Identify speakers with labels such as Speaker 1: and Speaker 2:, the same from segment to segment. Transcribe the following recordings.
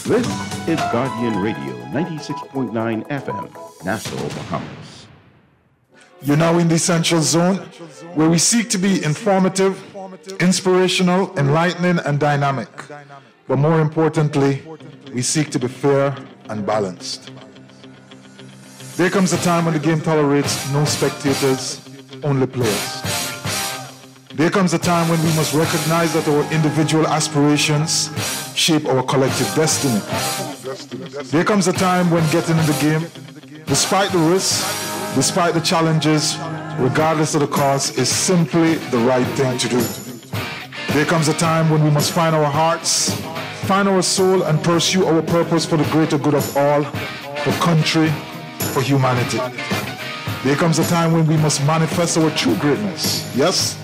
Speaker 1: This is Guardian Radio 96.9 FM, Nassau, Bahamas.
Speaker 2: You're now in the Essential Zone, where we seek to be informative, inspirational, enlightening, and dynamic. But more importantly, we seek to be fair and balanced. There comes a time when the game tolerates no spectators, only players. There comes a time when we must recognize that our individual aspirations shape our collective destiny. There comes a time when getting in the game, despite the risks, despite the challenges, regardless of the cost, is simply the right thing to do. There comes a time when we must find our hearts, find our soul, and pursue our purpose for the greater good of all, for country, for humanity. There comes a time when we must manifest our true greatness. Yes,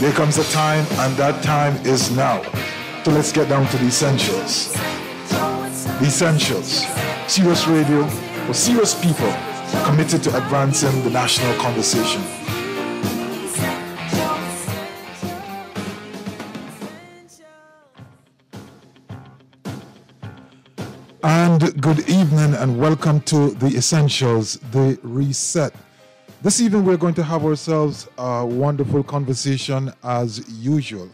Speaker 2: there comes a time, and that time is now. So let's get down to the essentials. The essentials. Serious radio for serious people committed to advancing the national conversation. And good evening and welcome to the Essentials, the Reset. This evening we're going to have ourselves a wonderful conversation as usual.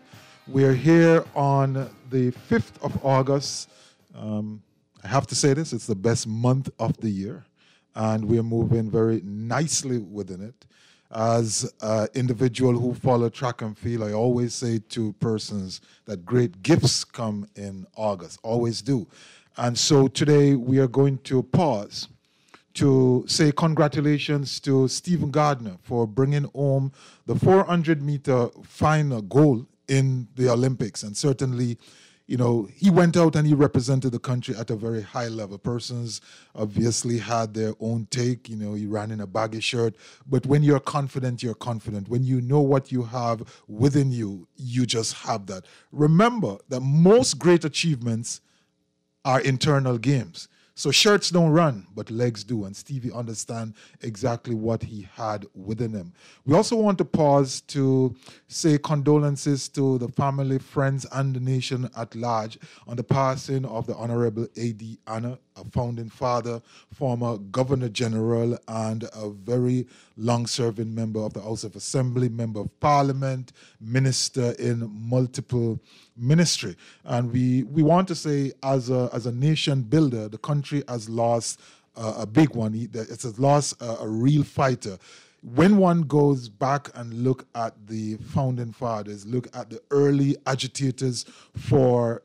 Speaker 2: We're here on the 5th of August. I have to say this, it's the best month of the year. And we're moving very nicely within it. As an individual who follow track and field, I always say to persons that great gifts come in August, always do. And so today we are going to pause to say congratulations to Stephen Gardner for bringing home the 400-meter final goal in the Olympics. And certainly, you know, he went out and he represented the country at a very high level. Persons obviously had their own take. You know, he ran in a baggy shirt. But when you're confident, you're confident. When you know what you have within you, you just have that. Remember that most great achievements are internal games. So shirts don't run, but legs do. And Stevie understand exactly what he had within him. We also want to pause to say condolences to the family, friends, and the nation at large on the passing of the Honorable A.D. Anna, a founding father, former Governor General, and a very long-serving member of the House of Assembly, member of Parliament, minister in multiple ministry. And we want to say, as a nation builder, the country has lost a big one. It has lost a real fighter. When one goes back and look at the founding fathers, look at the early agitators for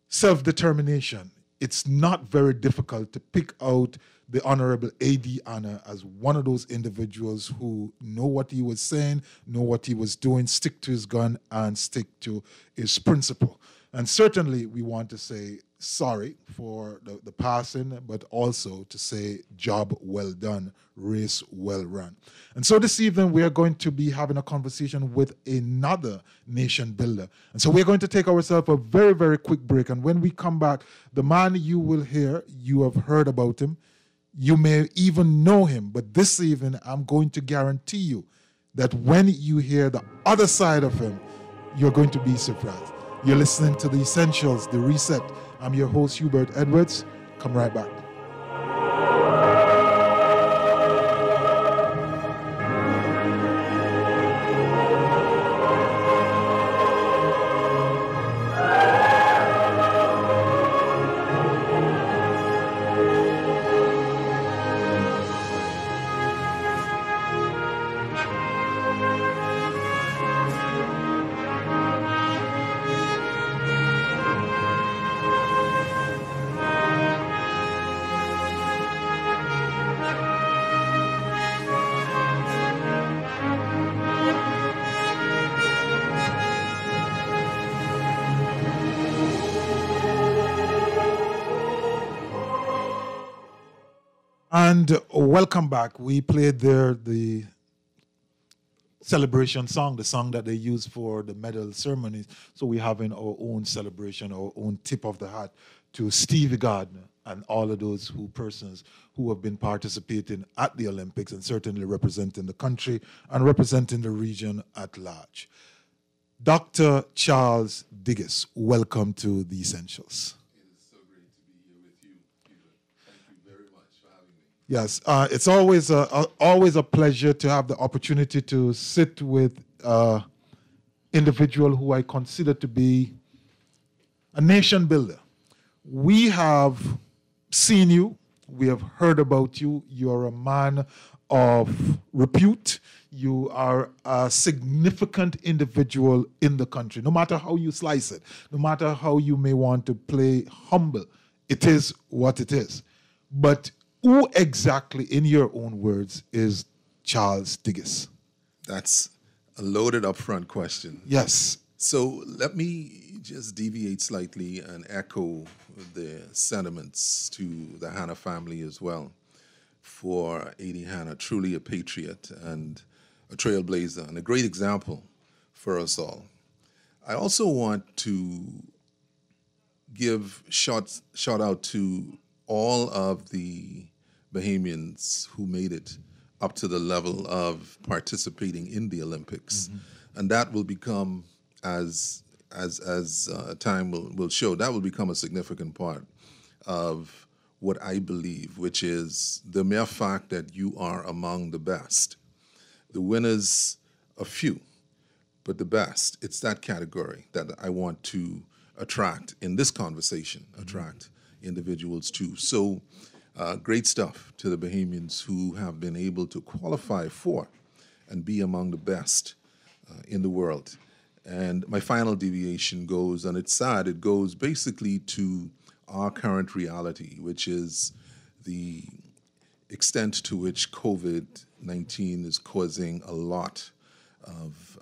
Speaker 2: self-determination, it's not very difficult to pick out the Honorable A.D. Anna as one of those individuals who know what he was saying, know what he was doing, stick to his gun, and stick to his principle. And certainly we want to say sorry for the passing, but also to say job well done, race well run. And so this evening we are going to be having a conversation with another nation builder. And so we're going to take ourselves a very, very quick break. And when we come back, the man you will hear, you have heard about him, you may even know him, but this evening I'm going to guarantee you that when you hear the other side of him, you're going to be surprised. You're listening to The Essentials, The Reset. I'm your host, Hubert Edwards. Come right back. And welcome back. We played there the celebration song, the song that they use for the medal ceremonies. So we're having our own celebration, our own tip of the hat to Stevie Gardner and all of those persons who have been participating at the Olympics and certainly representing the country and representing the region at large. Dr. Charles Digges, welcome to The Essentials.
Speaker 3: It is so great to be
Speaker 2: Yes, it's always a pleasure to have the opportunity to sit with individual who I consider to be a nation builder. We have seen you, we have heard about you. You're a man of repute. You are a significant individual in the country, no matter how you slice it, no matter how you may want to play humble. It is what it is. But who exactly, in your own words, is Charles Diggis?
Speaker 3: That's a loaded upfront question.
Speaker 2: Yes.
Speaker 3: So let me just deviate slightly and echo the sentiments to the Hanna family as well. For A.D. Hanna, truly a patriot and a trailblazer and a great example for us all. I also want to give shout out to all of the Bahamians who made it up to the level of participating in the Olympics. And that will become, as time will show, that will become a significant part of what I believe, which is the mere fact that you are among the best. The winners, a few, but the best. It's that category that I want to attract in this conversation, attract individuals to. So great stuff to the Bahamians who have been able to qualify for and be among the best in the world. And my final deviation goes, and it's sad, it goes basically to our current reality, which is the extent to which COVID-19 is causing a lot of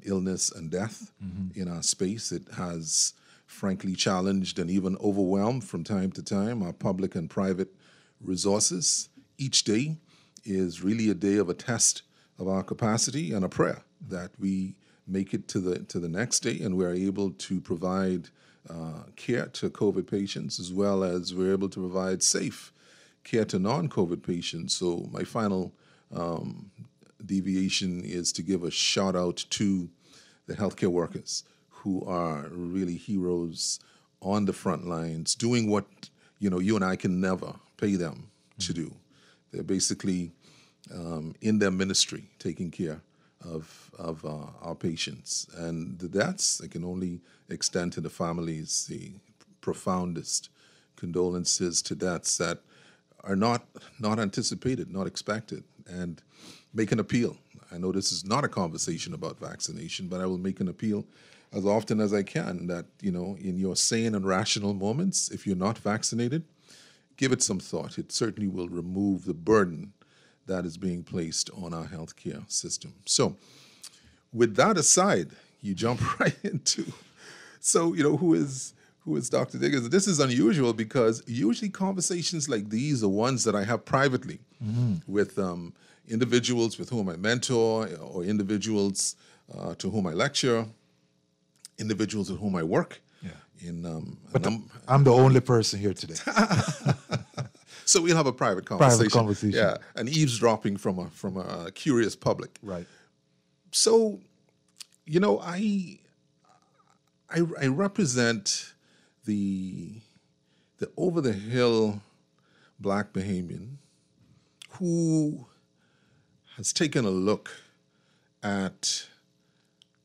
Speaker 3: illness and death in our space. It has frankly challenged and even overwhelmed from time to time our public and private resources. Each day is really a day of a test of our capacity and a prayer that we make it to the next day and we're able to provide care to COVID patients, as well as we're able to provide safe care to non-COVID patients. So my final deviation is to give a shout out to the healthcare workers who are really heroes on the front lines, doing what you and I can never pay them to do. They're basically in their ministry taking care of our patients. And the deaths, I can only extend to the families the profoundest condolences to deaths that are not anticipated, not expected, and make an appeal. I know this is not a conversation about vaccination, but I will make an appeal as often as I can that, in your sane and rational moments, if you're not vaccinated, give it some thought. It certainly will remove the burden that is being placed on our healthcare system. So with that aside, you jump right into, who is Dr. Diggis? This is unusual because usually conversations like these are ones that I have privately with individuals with whom I mentor or individuals to whom I lecture, individuals with whom I work. Yeah.
Speaker 2: But I'm the only person here today.
Speaker 3: So we'll have a private conversation.
Speaker 2: Yeah,
Speaker 3: and eavesdropping from a curious public.
Speaker 2: Right.
Speaker 3: So, I represent the over the hill Black Bahamian who has taken a look at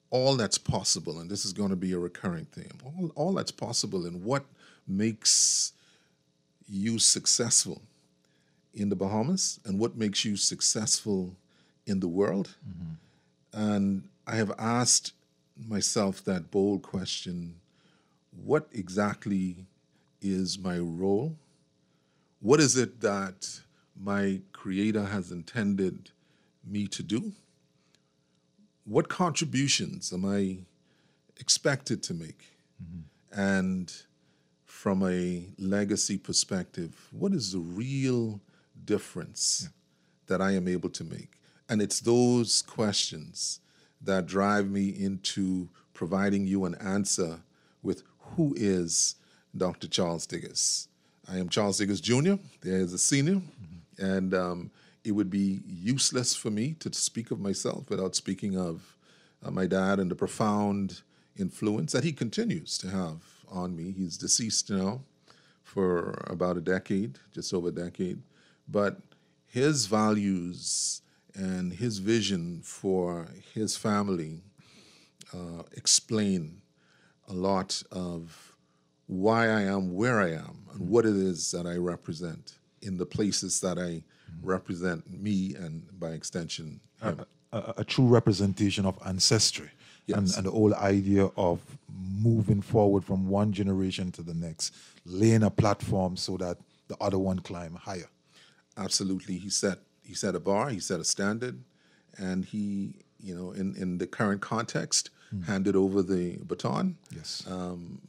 Speaker 3: all that's possible, and this is going to be a recurring theme. All that's possible and what makes you successful in the Bahamas and what makes you successful in the world. And I have asked myself that bold question, what exactly is my role? What is it that my Creator has intended me to do? What contributions am I expected to make? And from a legacy perspective, what is the real difference that I am able to make? And it's those questions that drive me into providing you an answer with who is Dr. Charles Diggis. I am Charles Diggis Jr., there is a senior, and it would be useless for me to speak of myself without speaking of my dad and the profound influence that he continues to have on me. He's deceased now for about a decade, just over a decade. But his values and his vision for his family explain a lot of why I am where I am and what it is that I represent in the places that I represent me and by extension him.
Speaker 2: A true representation of ancestry.
Speaker 3: Yes.
Speaker 2: And the whole idea of moving forward from one generation to the next, laying a platform so that the other one climb higher.
Speaker 3: Absolutely. He set a bar, he set a standard, and he, in the current context, handed over the baton.
Speaker 2: Yes.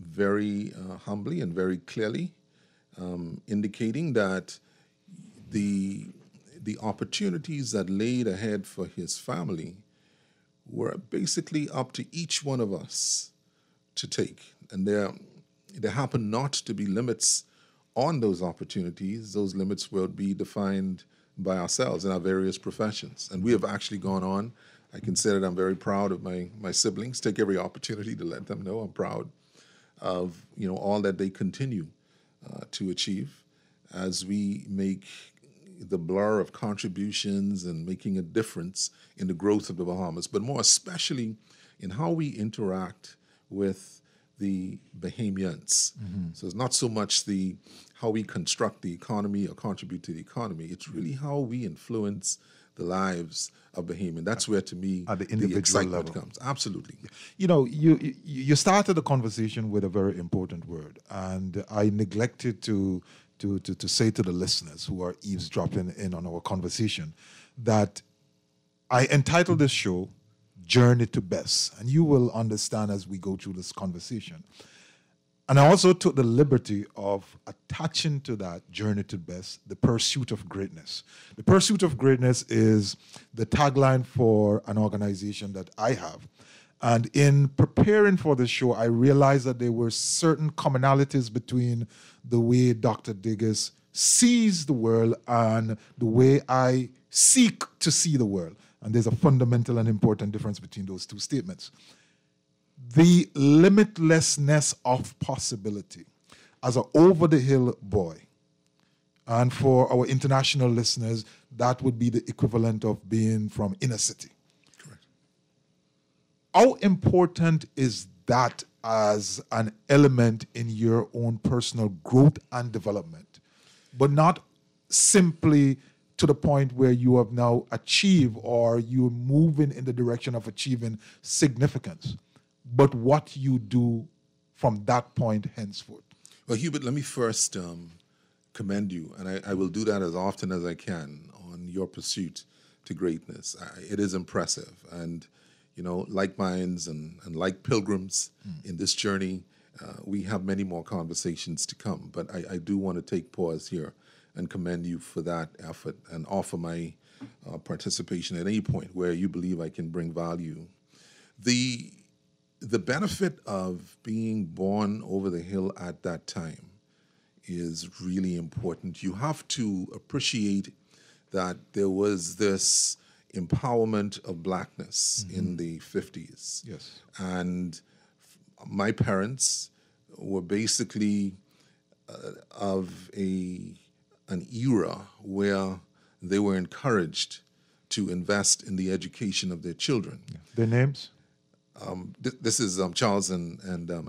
Speaker 3: Very humbly and very clearly, indicating that the opportunities that laid ahead for his family were basically up to each one of us to take. And there happen not to be limits on those opportunities. Those limits will be defined by ourselves in our various professions. And we have actually gone on. I can say that I'm very proud of my siblings. Take every opportunity to let them know I'm proud of all that they continue to achieve as we make the blur of contributions and making a difference in the growth of the Bahamas, but more especially in how we interact with the Bahamians. So it's not so much how we construct the economy or contribute to the economy. It's really how we influence the lives of Bahamian. That's where, to me,
Speaker 2: At the
Speaker 3: the
Speaker 2: individual
Speaker 3: excitement
Speaker 2: level.
Speaker 3: comes. Absolutely.
Speaker 2: You started the conversation with a very important word, and I neglected to say to the listeners who are eavesdropping in on our conversation that I entitled this show Journey to Best, and you will understand as we go through this conversation. And I also took the liberty of attaching to that journey to best the pursuit of greatness. The pursuit of greatness is the tagline for an organization that I have. And in preparing for this show, I realized that there were certain commonalities between the way Dr. Diggers sees the world and the way I seek to see the world. And there's a fundamental and important difference between those two statements. The limitlessness of possibility as an over-the-hill boy. And for our international listeners, that would be the equivalent of being from inner city.
Speaker 3: Correct.
Speaker 2: How important is that as an element in your own personal growth and development, but not simply to the point where you have now achieved or you're moving in the direction of achieving significance, but what you do from that point henceforth?
Speaker 3: Well, Hubert, let me first commend you, and I will do that as often as I can on your pursuit to greatness. It is impressive, and like minds and like pilgrims in this journey, we have many more conversations to come. But I do want to take pause here and commend you for that effort and offer my participation at any point where you believe I can bring value. The benefit of being born over the hill at that time is really important. You have to appreciate that there was this empowerment of blackness in the 50s.
Speaker 2: Yes.
Speaker 3: And my parents were basically of an era where they were encouraged to invest in the education of their children.
Speaker 2: Yeah. Their names?
Speaker 3: This is Charles and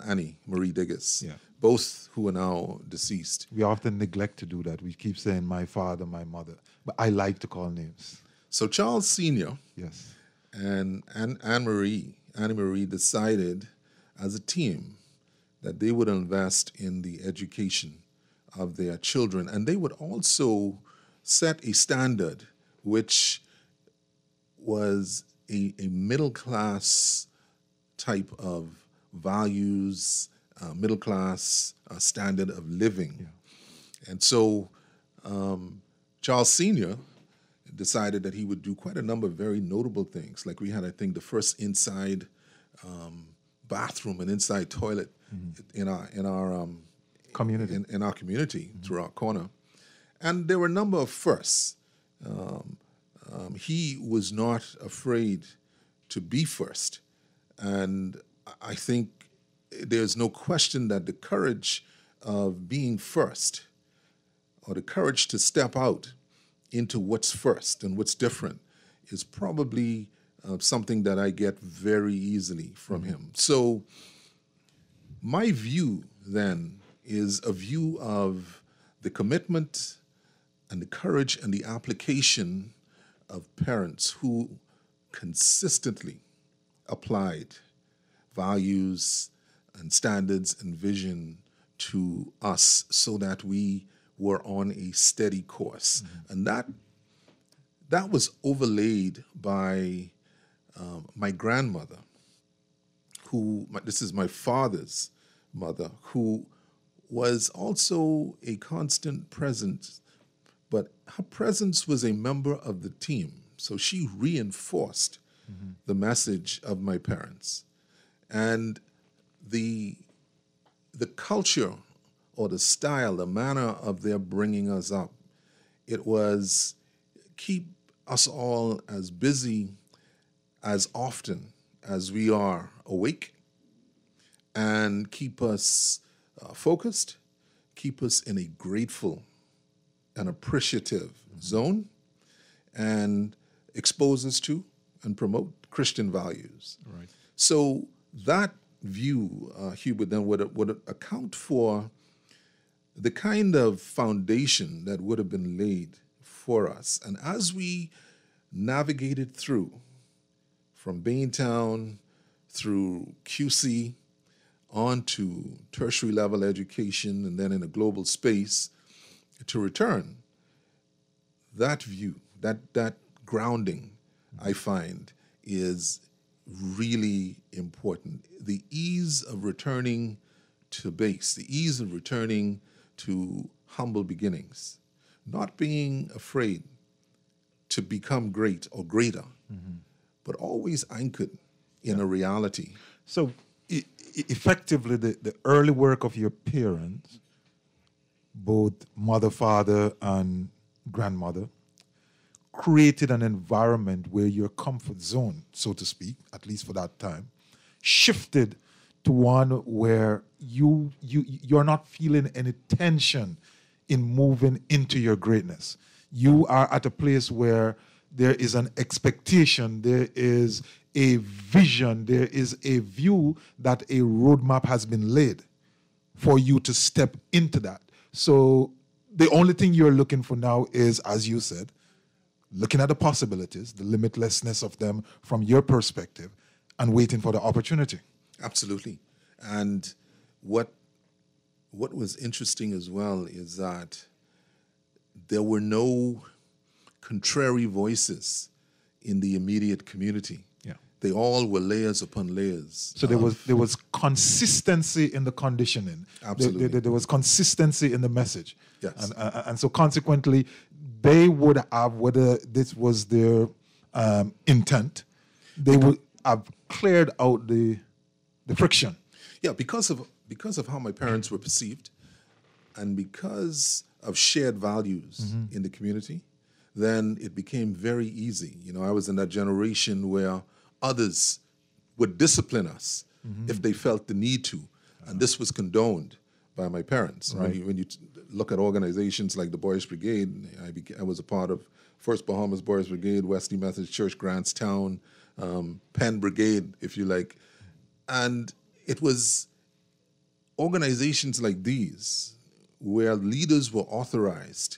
Speaker 3: Annie Marie Diggers,
Speaker 2: Yeah.
Speaker 3: both who are now deceased.
Speaker 2: We often neglect to do that. We keep saying my father, my mother, but I like to call names.
Speaker 3: So Charles Sr.
Speaker 2: Yes.
Speaker 3: and Annie Marie decided as a team that they would invest in the education of their children, and they would also set a standard which was a middle-class type of values, middle-class standard of living. Yeah. And so Charles Sr. decided that he would do quite a number of very notable things. Like we had, I think, the first inside bathroom and inside toilet in our
Speaker 2: Community.
Speaker 3: in our community through our corner. And there were a number of firsts. He was not afraid to be first. And I think there's no question that the courage of being first or the courage to step out into what's first and what's different is probably something that I get very easily from him. So my view then is a view of the commitment and the courage and the application of parents who consistently applied values and standards and vision to us so that we were on a steady course. And that was overlaid by my grandmother, this is my father's mother, who was also a constant presence, but her presence was a member of the team. So she reinforced the message of my parents. And the culture or the style, the manner of their bringing us up, it was keep us all as busy as often as we are awake, and keep us focused, keep us in a grateful and appreciative zone, and expose us to and promote Christian values.
Speaker 2: Right.
Speaker 3: So that view, Hubert, then would account for the kind of foundation that would have been laid for us. And as we navigated through, from Baintown through QC, on to tertiary level education, and then in a global space, to return, that view, that grounding, I find, is really important. The ease of returning to base, the ease of returning to humble beginnings, not being afraid to become great or greater, but always anchored in a reality.
Speaker 2: So effectively, the early work of your parents, both mother, father, and grandmother, created an environment where your comfort zone, so to speak, at least for that time, shifted to one where you're not feeling any tension in moving into your greatness. You are at a place where there is an expectation, there is a vision, there is a view that a roadmap has been laid for you to step into that. So the only thing you're looking for now is, as you said, looking at the possibilities, the limitlessness of them from your perspective, and waiting for the opportunity.
Speaker 3: Absolutely. And what was interesting as well is that there were no contrary voices in the immediate community.
Speaker 2: Yeah.
Speaker 3: They all were layers upon layers.
Speaker 2: So there was consistency in the conditioning.
Speaker 3: Absolutely.
Speaker 2: There was consistency in the message.
Speaker 3: Yes.
Speaker 2: And so consequently, they would have, whether this was their intent, they would have cleared out the friction.
Speaker 3: Yeah, because of how my parents were perceived, and because of shared values in the community, then it became very easy. You know, I was in that generation where others would discipline us if they felt the need to, and this was condoned by my parents.
Speaker 2: Right.
Speaker 3: When you look at organizations like the Boys Brigade, I was a part of First Bahamas Boys Brigade, Wesley Methodist Church, Grantstown, Penn Brigade, if you like. And it was organizations like these where leaders were authorized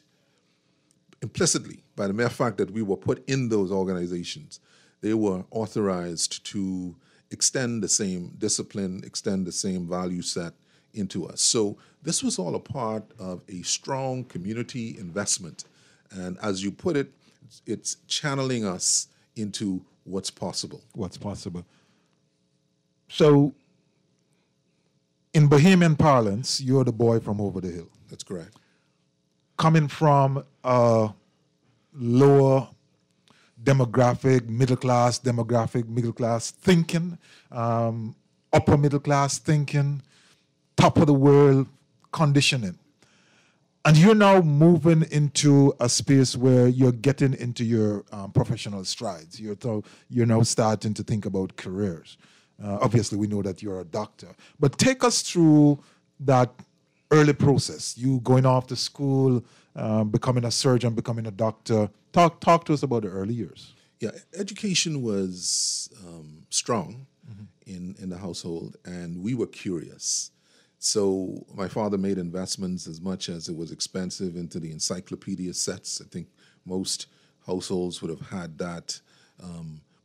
Speaker 3: implicitly by the mere fact that we were put in those organizations. They were authorized to extend the same discipline, extend the same value set into us. So this was all a part of a strong community investment. And as you put it, it's channeling us into what's possible.
Speaker 2: What's possible. So in Bahamian parlance, you're the boy from over the hill.
Speaker 3: That's correct.
Speaker 2: Coming from a lower demographic, middle class thinking, upper middle class thinking, top of the world conditioning. And you're now moving into a space where you're getting into your professional strides. You're now starting to think about careers. Obviously, we know that you're a doctor. But take us through that early process, you going off to school, becoming a surgeon, becoming a doctor. Talk to us about the early years.
Speaker 3: Yeah, education was strong in the household, and we were curious. So my father made investments as much as it was expensive into the encyclopedia sets. I think most households would have had that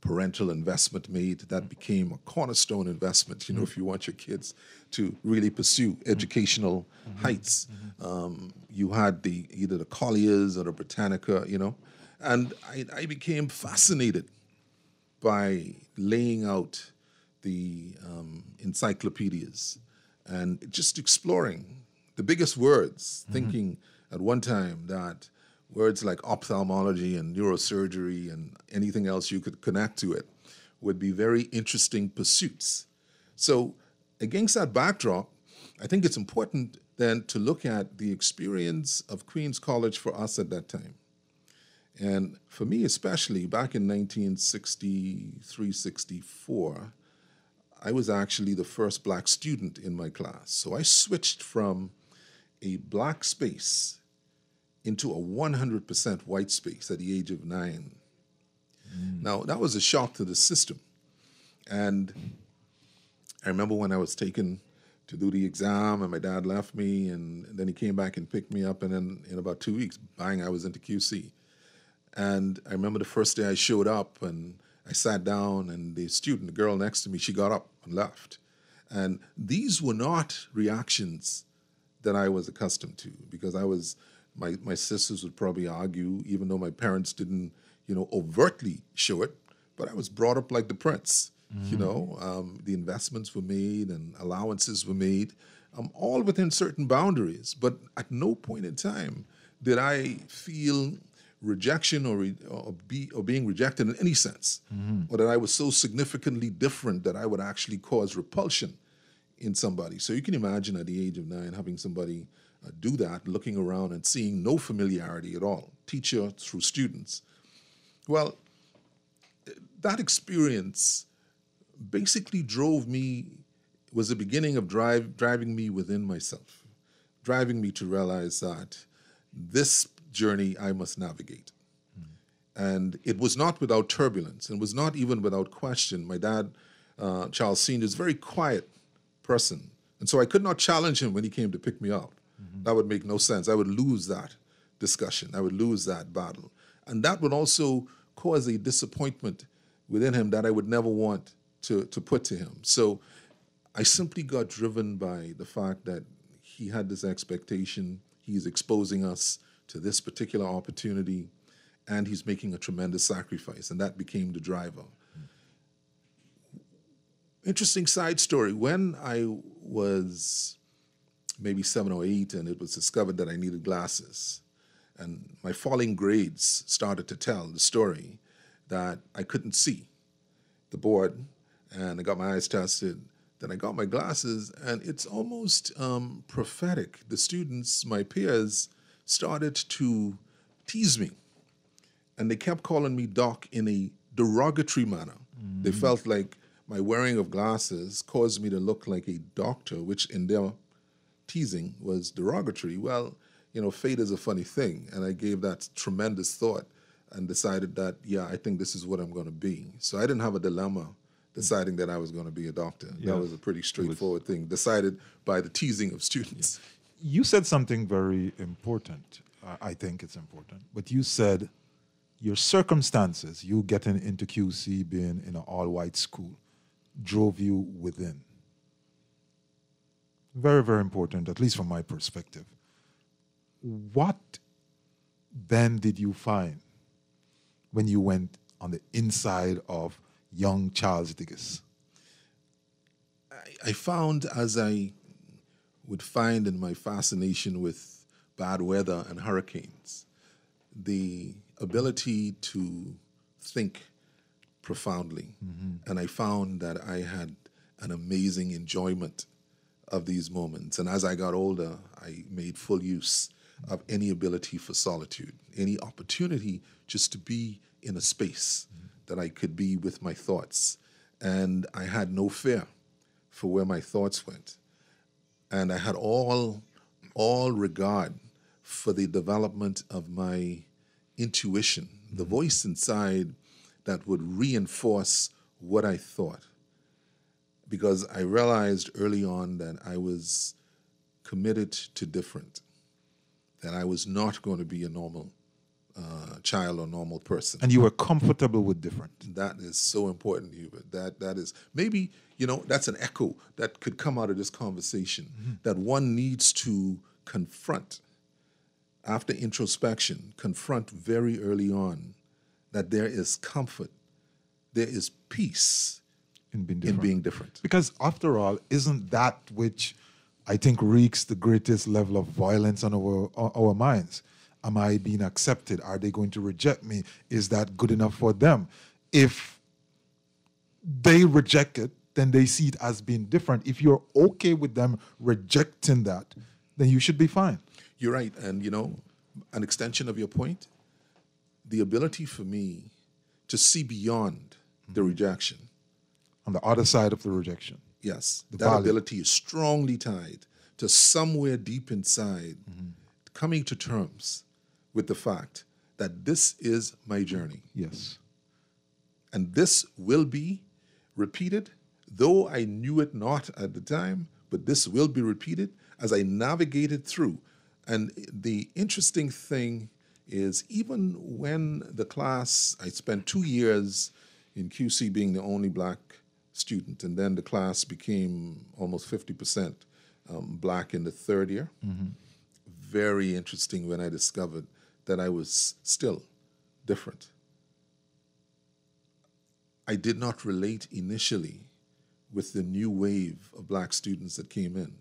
Speaker 3: parental investment made. That became a cornerstone investment, if you want your kids to really pursue educational heights. You had either the Colliers or the Britannica, and I became fascinated by laying out the encyclopedias and just exploring the biggest words, thinking at one time that words like ophthalmology and neurosurgery and anything else you could connect to it would be very interesting pursuits. So against that backdrop, I think it's important then to look at the experience of Queen's College for us at that time. And for me especially, back in 1963, 64, I was actually the first black student in my class. So I switched from a black space into a 100% white space at the age of 9. Now, that was a shock to the system. And I remember when I was taken to do the exam and my dad left me, and then he came back and picked me up, and then in about 2 weeks, bang, I was into QC. And I remember the first day I showed up and I sat down, and the girl next to me, she got up and left. And these were not reactions that I was accustomed to, because my sisters would probably argue, even though my parents didn't, overtly show it, but I was brought up like the prince. The investments were made and allowances were made, all within certain boundaries. But at no point in time did I feel rejection or being rejected in any sense, or that I was so significantly different that I would actually cause repulsion in somebody. So you can imagine at the age of 9 having somebody do that, looking around and seeing no familiarity at all, teacher through students. Well, that experience basically was the beginning of driving me within myself, driving me to realize that this journey I must navigate. And it was not without turbulence, and was not even without question. My dad, Charles Sr., is a very quiet person, and so I could not challenge him when he came to pick me up. That would make no sense. I would lose that discussion. I would lose that battle. And that would also cause a disappointment within him that I would never want to put to him. So I simply got driven by the fact that he had this expectation. He's exposing us to this particular opportunity, and he's making a tremendous sacrifice, and that became the driver. Interesting side story. When I was maybe 7 or 8, and it was discovered that I needed glasses, and my falling grades started to tell the story that I couldn't see the board, and I got my eyes tested. Then I got my glasses, and it's almost prophetic. The students, my peers, started to tease me, and they kept calling me Doc in a derogatory manner. They felt like my wearing of glasses caused me to look like a doctor, which in their teasing was derogatory. Well, fate is a funny thing, and I gave that tremendous thought and decided that, I think this is what I'm going to be. So I didn't have a dilemma deciding that I was going to be a doctor. Yeah. That was a pretty straightforward thing, decided by the teasing of students.
Speaker 2: You said something very important. I think it's important. But you said your circumstances, you getting into QC, being in an all-white school, drove you within. Very, very important, at least from my perspective. What then did you find when you went on the inside of young Charles Diggis?
Speaker 3: I found, as I would find in my fascination with bad weather and hurricanes, the ability to think profoundly. And I found that I had an amazing enjoyment of these moments. And as I got older, I made full use of any ability for solitude, any opportunity just to be in a space that I could be with my thoughts. And I had no fear for where my thoughts went. And I had all regard for the development of my intuition, the voice inside that would reinforce what I thought. Because I realized early on that I was committed to different, that I was not going to be a normal child or normal person.
Speaker 2: And you were comfortable with different.
Speaker 3: That is so important, Hubert. That is maybe, that's an echo that could come out of this conversation that one needs to confront after introspection, confront very early on that there is comfort, there is peace
Speaker 2: In being different. Because after all, isn't that which I think wreaks the greatest level of violence on our minds? Am I being accepted? Are they going to reject me? Is that good enough for them? If they reject it, then they see it as being different. If you're okay with them rejecting that, then you should be fine.
Speaker 3: You're right. And, an extension of your point, the ability for me to see beyond the rejection.
Speaker 2: On the other side of the rejection.
Speaker 3: Yes.
Speaker 2: The
Speaker 3: that
Speaker 2: value.
Speaker 3: Ability is strongly tied to somewhere deep inside coming to terms with the fact that this is my journey.
Speaker 2: Yes.
Speaker 3: And this will be repeated, though I knew it not at the time, but this will be repeated as I navigated through. And the interesting thing is, even when the class, I spent 2 years in QC being the only black student, and then the class became almost 50% black in the third year. Very interesting when I discovered that I was still different. I did not relate initially with the new wave of black students that came in.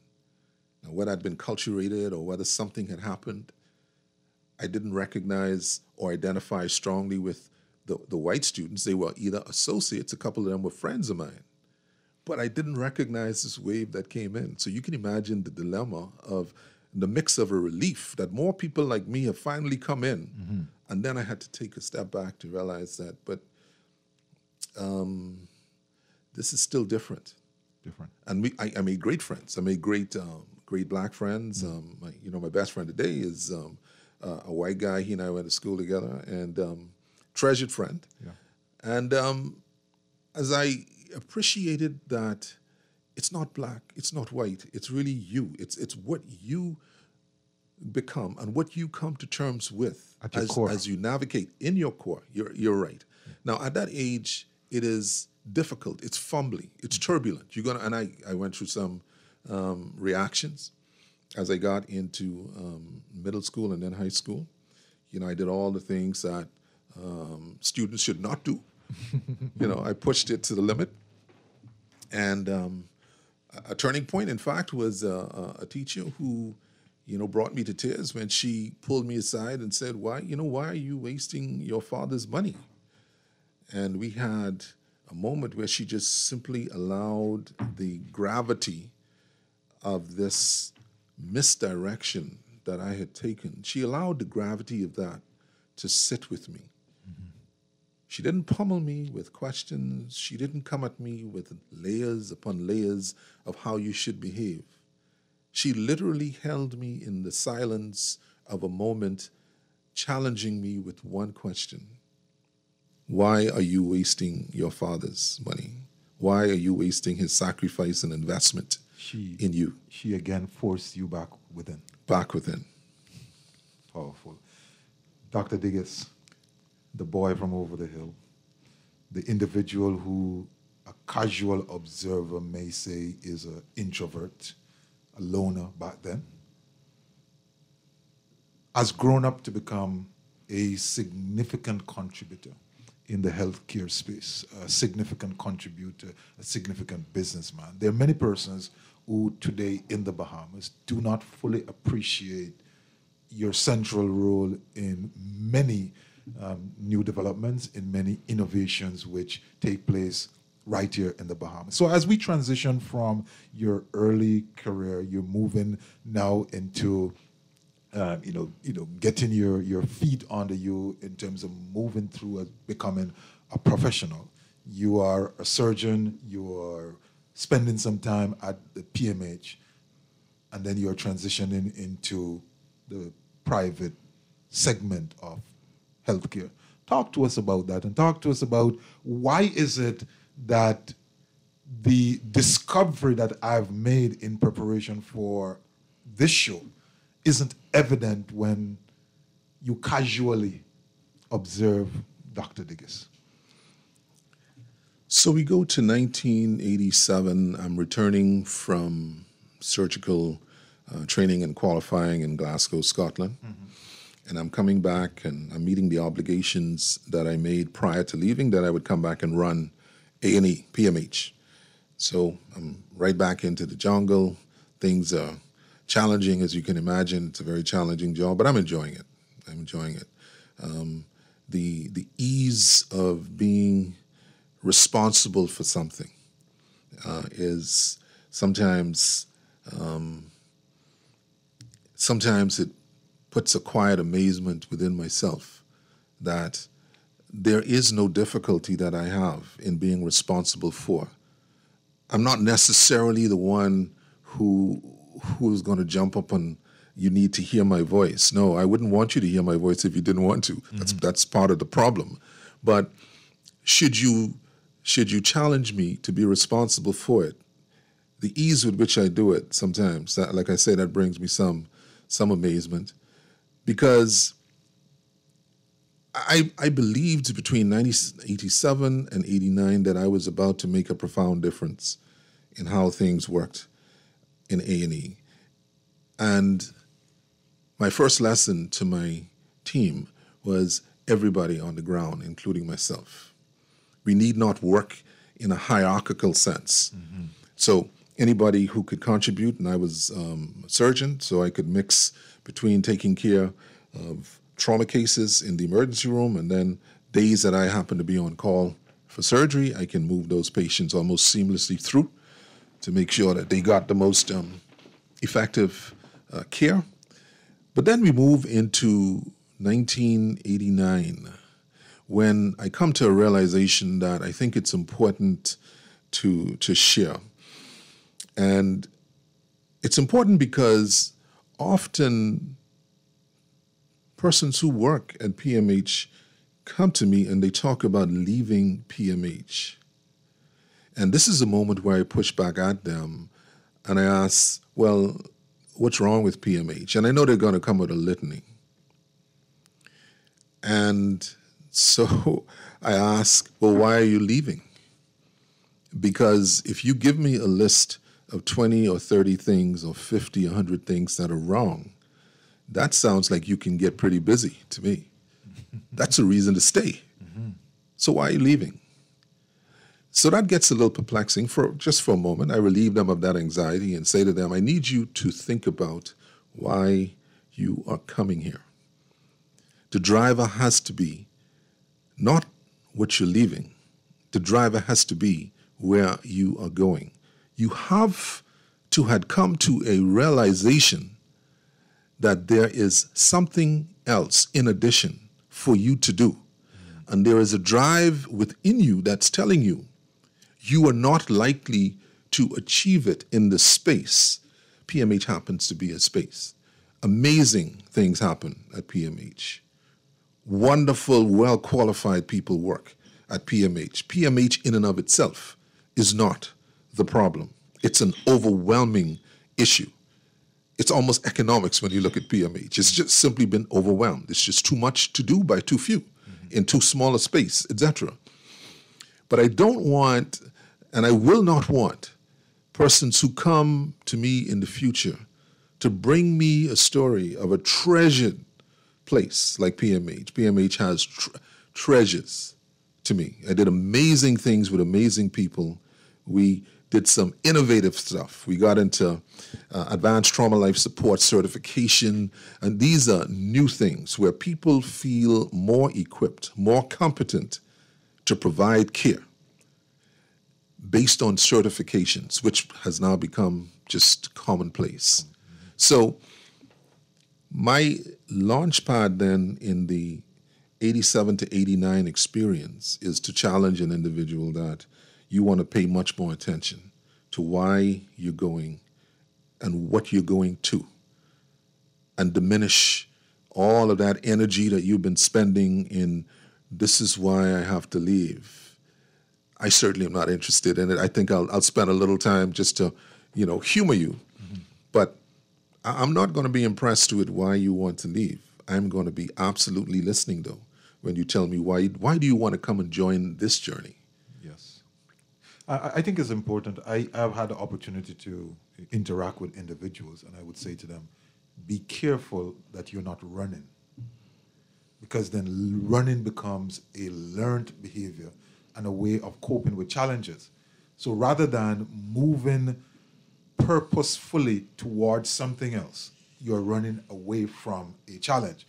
Speaker 3: Now, whether I'd been acculturated or whether something had happened, I didn't recognize or identify strongly with the white students. They were either associates, a couple of them were friends of mine, but I didn't recognize this wave that came in. So you can imagine the dilemma of the mix of a relief that more people like me have finally come in. And then I had to take a step back to realize that, but this is still different. And I made great friends. I made great black friends. My best friend today is a white guy. He and I went to school together, and treasured friend.
Speaker 2: Yeah.
Speaker 3: And as I appreciated that it's not black, it's not white, it's really you. It's what you become and what you come to terms with
Speaker 2: At your core.
Speaker 3: As you navigate in your core. You're right. Now, at that age, it is difficult. It's fumbly. It's turbulent. I went through some reactions as I got into middle school and then high school. I did all the things that students should not do. I pushed it to the limit. And a turning point, in fact, was a teacher who, brought me to tears when she pulled me aside and said, why are you wasting your father's money? And we had a moment where she just simply allowed the gravity of this misdirection that I had taken. She allowed the gravity of that to sit with me. She didn't pummel me with questions. She didn't come at me with layers upon layers of how you should behave. She literally held me in the silence of a moment, challenging me with one question. Why are you wasting your father's money? Why are you wasting his sacrifice and investment in you?
Speaker 2: She again forced you back within.
Speaker 3: Back within.
Speaker 2: Powerful. Dr. Digges, the boy from over the hill, the individual who a casual observer may say is an introvert, a loner back then, has grown up to become a significant contributor in the healthcare space, a significant contributor, a significant businessman. There are many persons who today in the Bahamas do not fully appreciate your central role in many new developments, in many innovations which take place right here in the Bahamas. So as we transition from your early career, you're moving now into getting your feet under you in terms of moving through becoming a professional. You are a surgeon, you are spending some time at the PMH, and then you're transitioning into the private segment of healthcare. Talk to us about that, and talk to us about why is it that the discovery that I've made in preparation for this show isn't evident when you casually observe Dr. Digges.
Speaker 3: So we go to 1987. I'm returning from surgical training and qualifying in Glasgow, Scotland. And I'm coming back and I'm meeting the obligations that I made prior to leaving, that I would come back and run A&E, PMH. So I'm right back into the jungle. Things are challenging, as you can imagine. It's a very challenging job, but I'm enjoying it. I'm enjoying it. The ease of being responsible for something is sometimes it puts a quiet amazement within myself that there is no difficulty that I have in being responsible for. I'm not necessarily the one who's going to jump up and you need to hear my voice. No, I wouldn't want you to hear my voice if you didn't want to. That's part of the problem. But should you challenge me to be responsible for it, the ease with which I do it sometimes, that, like I say, that brings me some amazement, because I believed between 1987 and 89 that I was about to make a profound difference in how things worked in A&E. And my first lesson to my team was everybody on the ground, including myself. We need not work in a hierarchical sense. So anybody who could contribute, and I was a surgeon, so I could mix between taking care of trauma cases in the emergency room and then days that I happen to be on call for surgery. I can move those patients almost seamlessly through to make sure that they got the most effective care. But then we move into 1989, when I come to a realization that I think it's important to share. And it's important because often persons who work at PMH come to me and they talk about leaving PMH. And this is a moment where I push back at them and I ask, well, what's wrong with PMH? And I know they're going to come with a litany. And so I ask, well, why are you leaving? Because if you give me a list of 20 or 30 things or 50, 100 things that are wrong, that sounds like you can get pretty busy to me. That's a reason to stay. So why are you leaving? So that gets a little perplexing. Just for a moment, I relieve them of that anxiety and say to them, I need you to think about why you are coming here. The driver has to be not what you're leaving. The driver has to be where you are going. You have to have come to a realization that there is something else in addition for you to do. And there is a drive within you that's telling you you are not likely to achieve it in this space. PMH happens to be a space. Amazing things happen at PMH. Wonderful, well-qualified people work at PMH. PMH in and of itself is not the problem. It's an overwhelming issue. It's almost economics when you look at PMH. It's just simply been overwhelmed. It's just too much to do by too few in too small a space, etc. But I don't want, and I will not want, persons who come to me in the future to bring me a story of a treasured place like PMH. PMH has treasures to me. I did amazing things with amazing people. We did some innovative stuff. We got into advanced trauma life support certification, and these are new things where people feel more equipped, more competent to provide care based on certifications, which has now become just commonplace. So my launch pad then in the 87 to 89 experience is to challenge an individual that you want to pay much more attention to why you're going and what you're going to, and diminish all of that energy that you've been spending in this is why I have to leave, I certainly am not interested in it. I think I'll spend a little time just to, humor you. But I'm not going to be impressed with why you want to leave. I'm going to be absolutely listening, though, when you tell me why do you want to come and join this journey?
Speaker 2: Yes. I think it's important. I've had the opportunity to interact with individuals, and I would say to them, be careful that you're not running, because then running becomes a learned behavior and a way of coping with challenges. So rather than moving purposefully towards something else, you're running away from a challenge.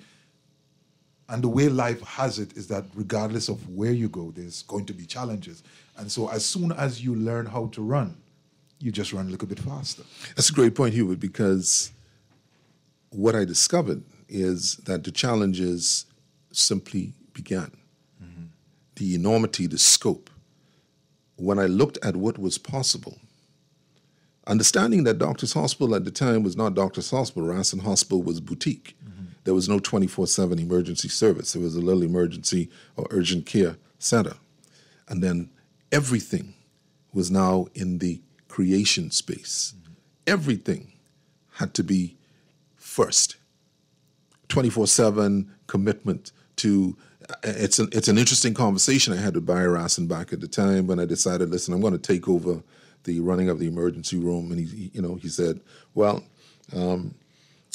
Speaker 2: And the way life has it is that regardless of where you go, there's going to be challenges. And so as soon as you learn how to run, you just run a little bit faster.
Speaker 3: That's a great point, Hubert, because what I discovered is that the challenges simply began. Mm-hmm. The enormity, the scope. When I looked at what was possible, understanding that Doctors Hospital at the time was not Doctors Hospital, Rasson Hospital was boutique. Mm-hmm. There was no 24/7 emergency service. There was a little emergency or urgent care center. And then everything was now in the creation space. Mm-hmm. Everything had to be first. 24/7 commitment to, it's an interesting conversation I had with Barry Rasson back at the time when I decided, listen, I'm going to take over the running of the emergency room. And he said, well,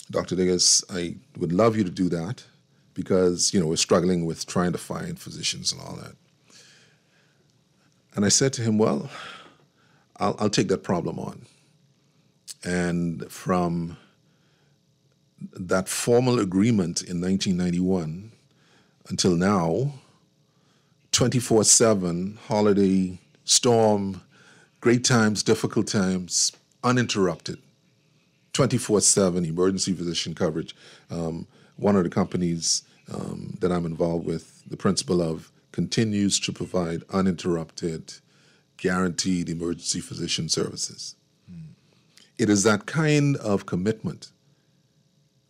Speaker 3: Dr. Diggers, I would love you to do that because, we're struggling with trying to find physicians and all that. And I said to him, well, I'll take that problem on. And from that formal agreement in 1991 until now, 24/7, holiday, storm, great times, difficult times, uninterrupted. 24/7 emergency physician coverage. One of the companies that I'm involved with, the principal of, continues to provide uninterrupted, guaranteed emergency physician services. It is that kind of commitment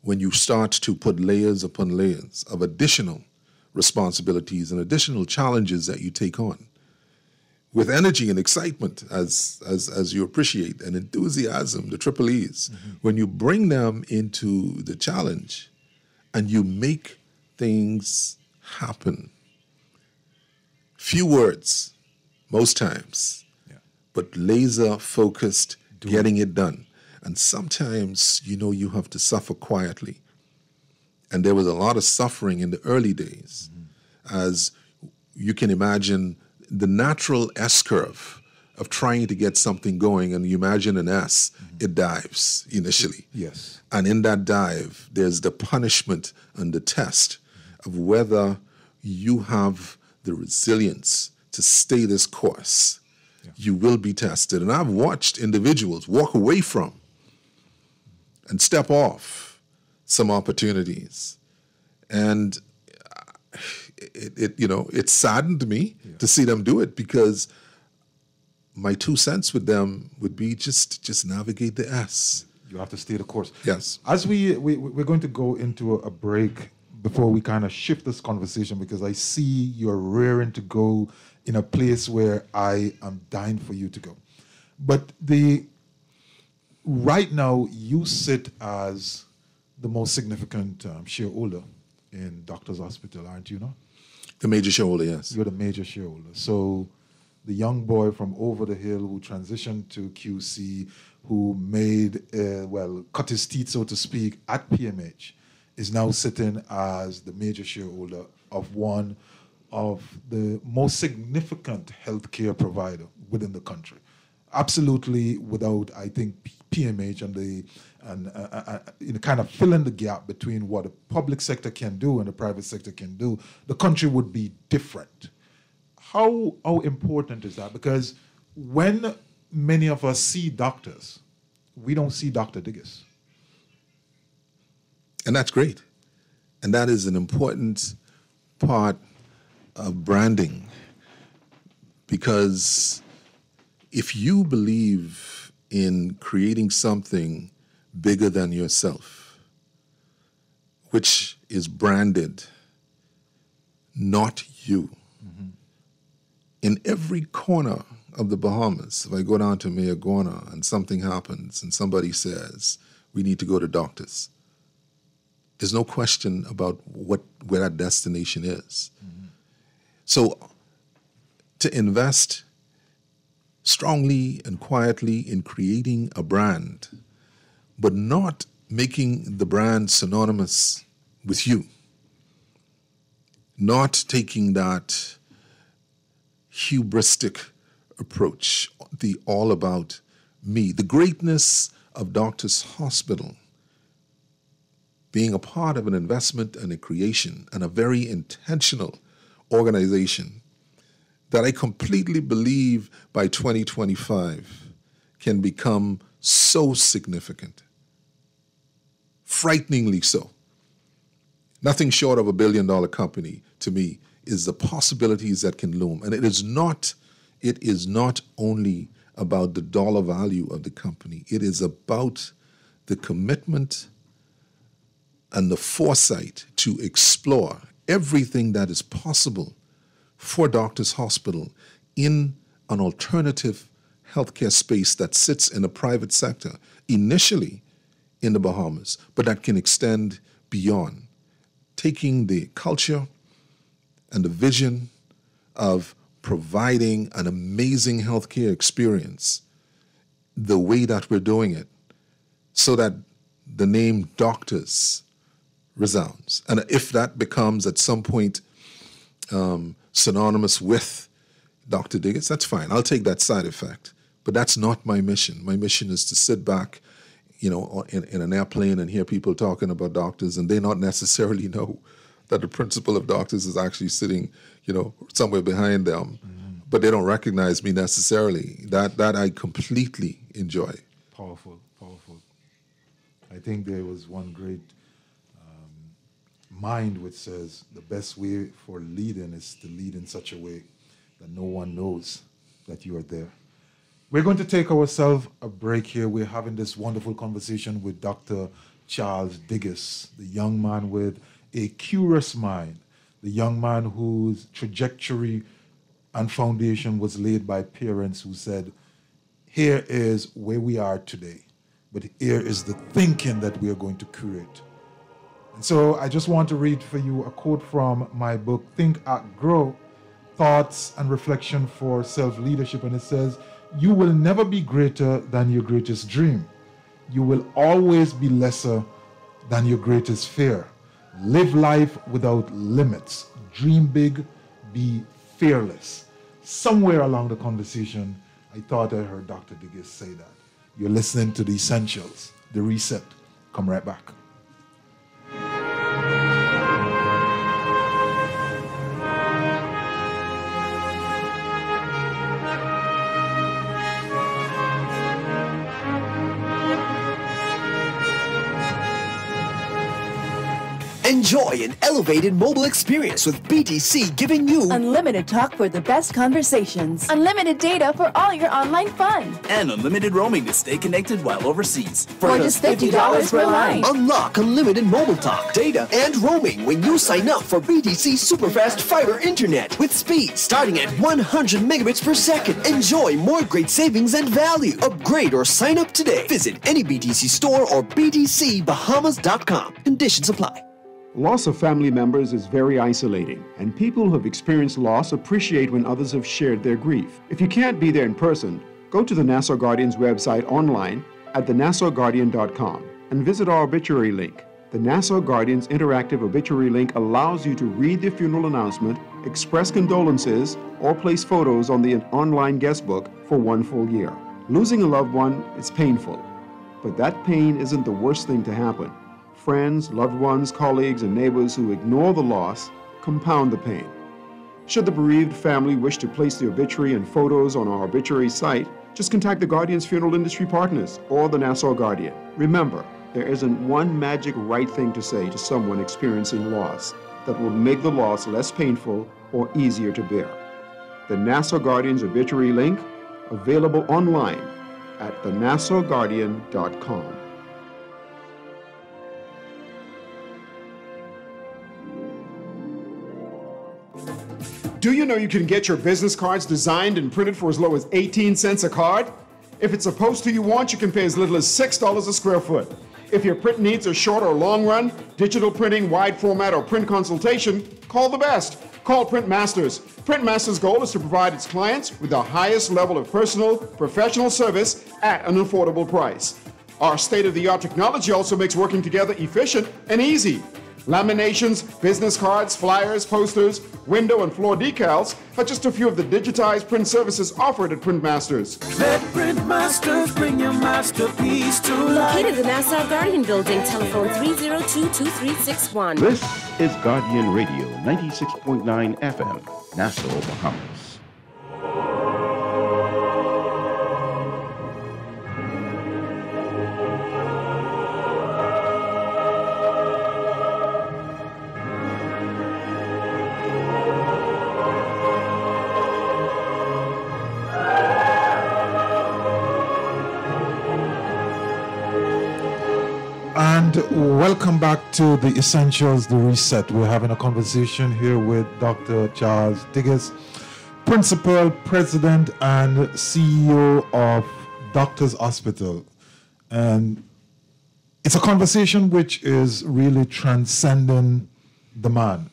Speaker 3: when you start to put layers upon layers of additional responsibilities and additional challenges that you take on with energy and excitement, as you appreciate, and enthusiasm, the triple E's. Mm-hmm. When you bring them into the challenge and you make things happen. Few words, most times, but laser-focused, getting it done. And sometimes, you have to suffer quietly. And there was a lot of suffering in the early days. Mm-hmm. As you can imagine, the natural S-curve of trying to get something going, and you imagine an S, mm-hmm. it dives initially.
Speaker 2: Yes.
Speaker 3: And in that dive, there's the punishment and the test mm-hmm. of whether you have the resilience to stay this course. Yeah. You will be tested. And I've watched individuals walk away from and step off some opportunities. And it saddened me to see them do it, because my 2 cents with them would be just navigate the S.
Speaker 2: You have to stay the course.
Speaker 3: Yes.
Speaker 2: As we're going to go into a break before we kind of shift this conversation, because I see you're rearing to go in a place where I am dying for you to go. But right now, you sit as the most significant shareholder in Doctors Hospital, aren't you, no?
Speaker 3: The major shareholder, yes.
Speaker 2: You're the major shareholder. So the young boy from over the hill who transitioned to QC, who made, cut his teeth, so to speak, at PMH, is now sitting as the major shareholder of one of the most significant healthcare provider within the country. Absolutely, without, I think, PMH and kind of filling the gap between what the public sector can do and the private sector can do, the country would be different. How important is that? Because when many of us see doctors, we don't see Dr. Diggers.
Speaker 3: And that's great. And that is an important part of branding, because if you believe in creating something bigger than yourself, which is branded, not you. In every corner of the Bahamas, if I go down to Mayagona and something happens and somebody says, we need to go to doctors, there's no question about where that destination is. So to invest strongly and quietly in creating a brand, but not making the brand synonymous with you, not taking that hubristic approach, the all about me. The greatness of Doctors Hospital being a part of an investment and a creation and a very intentional organization that I completely believe by 2025 can become so significant, frighteningly so. Nothing short of $1 billion company to me is the possibilities that can loom. And it is not only about the dollar value of the company. It is about the commitment and the foresight to explore everything that is possible for Doctors Hospital in an alternative healthcare space that sits in the private sector, initially in the Bahamas, but that can extend beyond, taking the culture and the vision of providing an amazing healthcare experience the way that we're doing it, so that the name doctors resounds. And if that becomes at some point synonymous with Dr. Diggins, that's fine. I'll take that side effect. But that's not my mission. My mission is to sit back, in an airplane and hear people talking about doctors, and they not necessarily know that the principal of doctors is actually sitting, somewhere behind them. But they don't recognize me necessarily. That I completely enjoy.
Speaker 2: Powerful. I think there was one great mind which says the best way for leading is to lead in such a way that no one knows that you are there. We're going to take ourselves a break here. We're having this wonderful conversation with Dr. Charles Diggis, the young man with a curious mind, the young man whose trajectory and foundation was laid by parents who said, here is where we are today, but here is the thinking that we are going to create. And so I just want to read for you a quote from my book, Think, Act, Grow, Thoughts and Reflection for Self-Leadership. And it says, you will never be greater than your greatest dream. You will always be lesser than your greatest fear. Live life without limits. Dream big, be fearless. Somewhere along the conversation, I thought I heard Dr. Diggis say that. You're listening to The Essentials, The Reset. Come right back.
Speaker 4: Enjoy an elevated mobile experience with BTC, giving you
Speaker 5: unlimited talk for the best conversations, unlimited data for all your online fun,
Speaker 6: and unlimited roaming to stay connected while overseas.
Speaker 5: For just $50 per line.
Speaker 4: Unlock unlimited mobile talk, data, and roaming when you sign up for BTC Superfast Fiber Internet with speed starting at 100 megabits per second. Enjoy more great savings and value. Upgrade or sign up today. Visit any BTC store or btcbahamas.com. Conditions apply.
Speaker 7: Loss of family members is very isolating, and people who have experienced loss appreciate when others have shared their grief. If you can't be there in person, go to the Nassau Guardian's website online at thenassauguardian.com and visit our obituary link. The Nassau Guardian's interactive obituary link allows you to read the funeral announcement, express condolences, or place photos on the online guest book for 1 full year. Losing a loved one is painful, but that pain isn't the worst thing to happen. Friends, loved ones, colleagues, and neighbors who ignore the loss compound the pain. Should the bereaved family wish to place the obituary and photos on our obituary site, just contact the Guardian's funeral industry partners or the Nassau Guardian. Remember, there isn't one magic right thing to say to someone experiencing loss that will make the loss less painful or easier to bear. The Nassau Guardian's obituary link, available online at thenassauguardian.com. Do you know you can get your business cards designed and printed for as low as 18 cents a card? If it's a poster you want, you can pay as little as $6 a square foot. If your print needs are short or long run, digital printing, wide format, or print consultation, call the best. Call Print Masters. Print Masters' goal is to provide its clients with the highest level of personal, professional service at an affordable price. Our state-of-the-art technology also makes working together efficient and easy. Laminations, business cards, flyers, posters, window and floor decals are just a few of the digitized print services offered at Print Masters.
Speaker 8: Let Print Masters bring your masterpiece to life.
Speaker 9: Located in the Nassau Guardian Building, telephone 302-2361.
Speaker 1: This is Guardian Radio 96.9 FM, Nassau, Bahamas.
Speaker 2: And welcome back to the Essentials, the Reset. We're having a conversation here with Dr. Charles Diggis, Principal, President, and CEO of Doctors Hospital. And it's a conversation which is really transcending the man.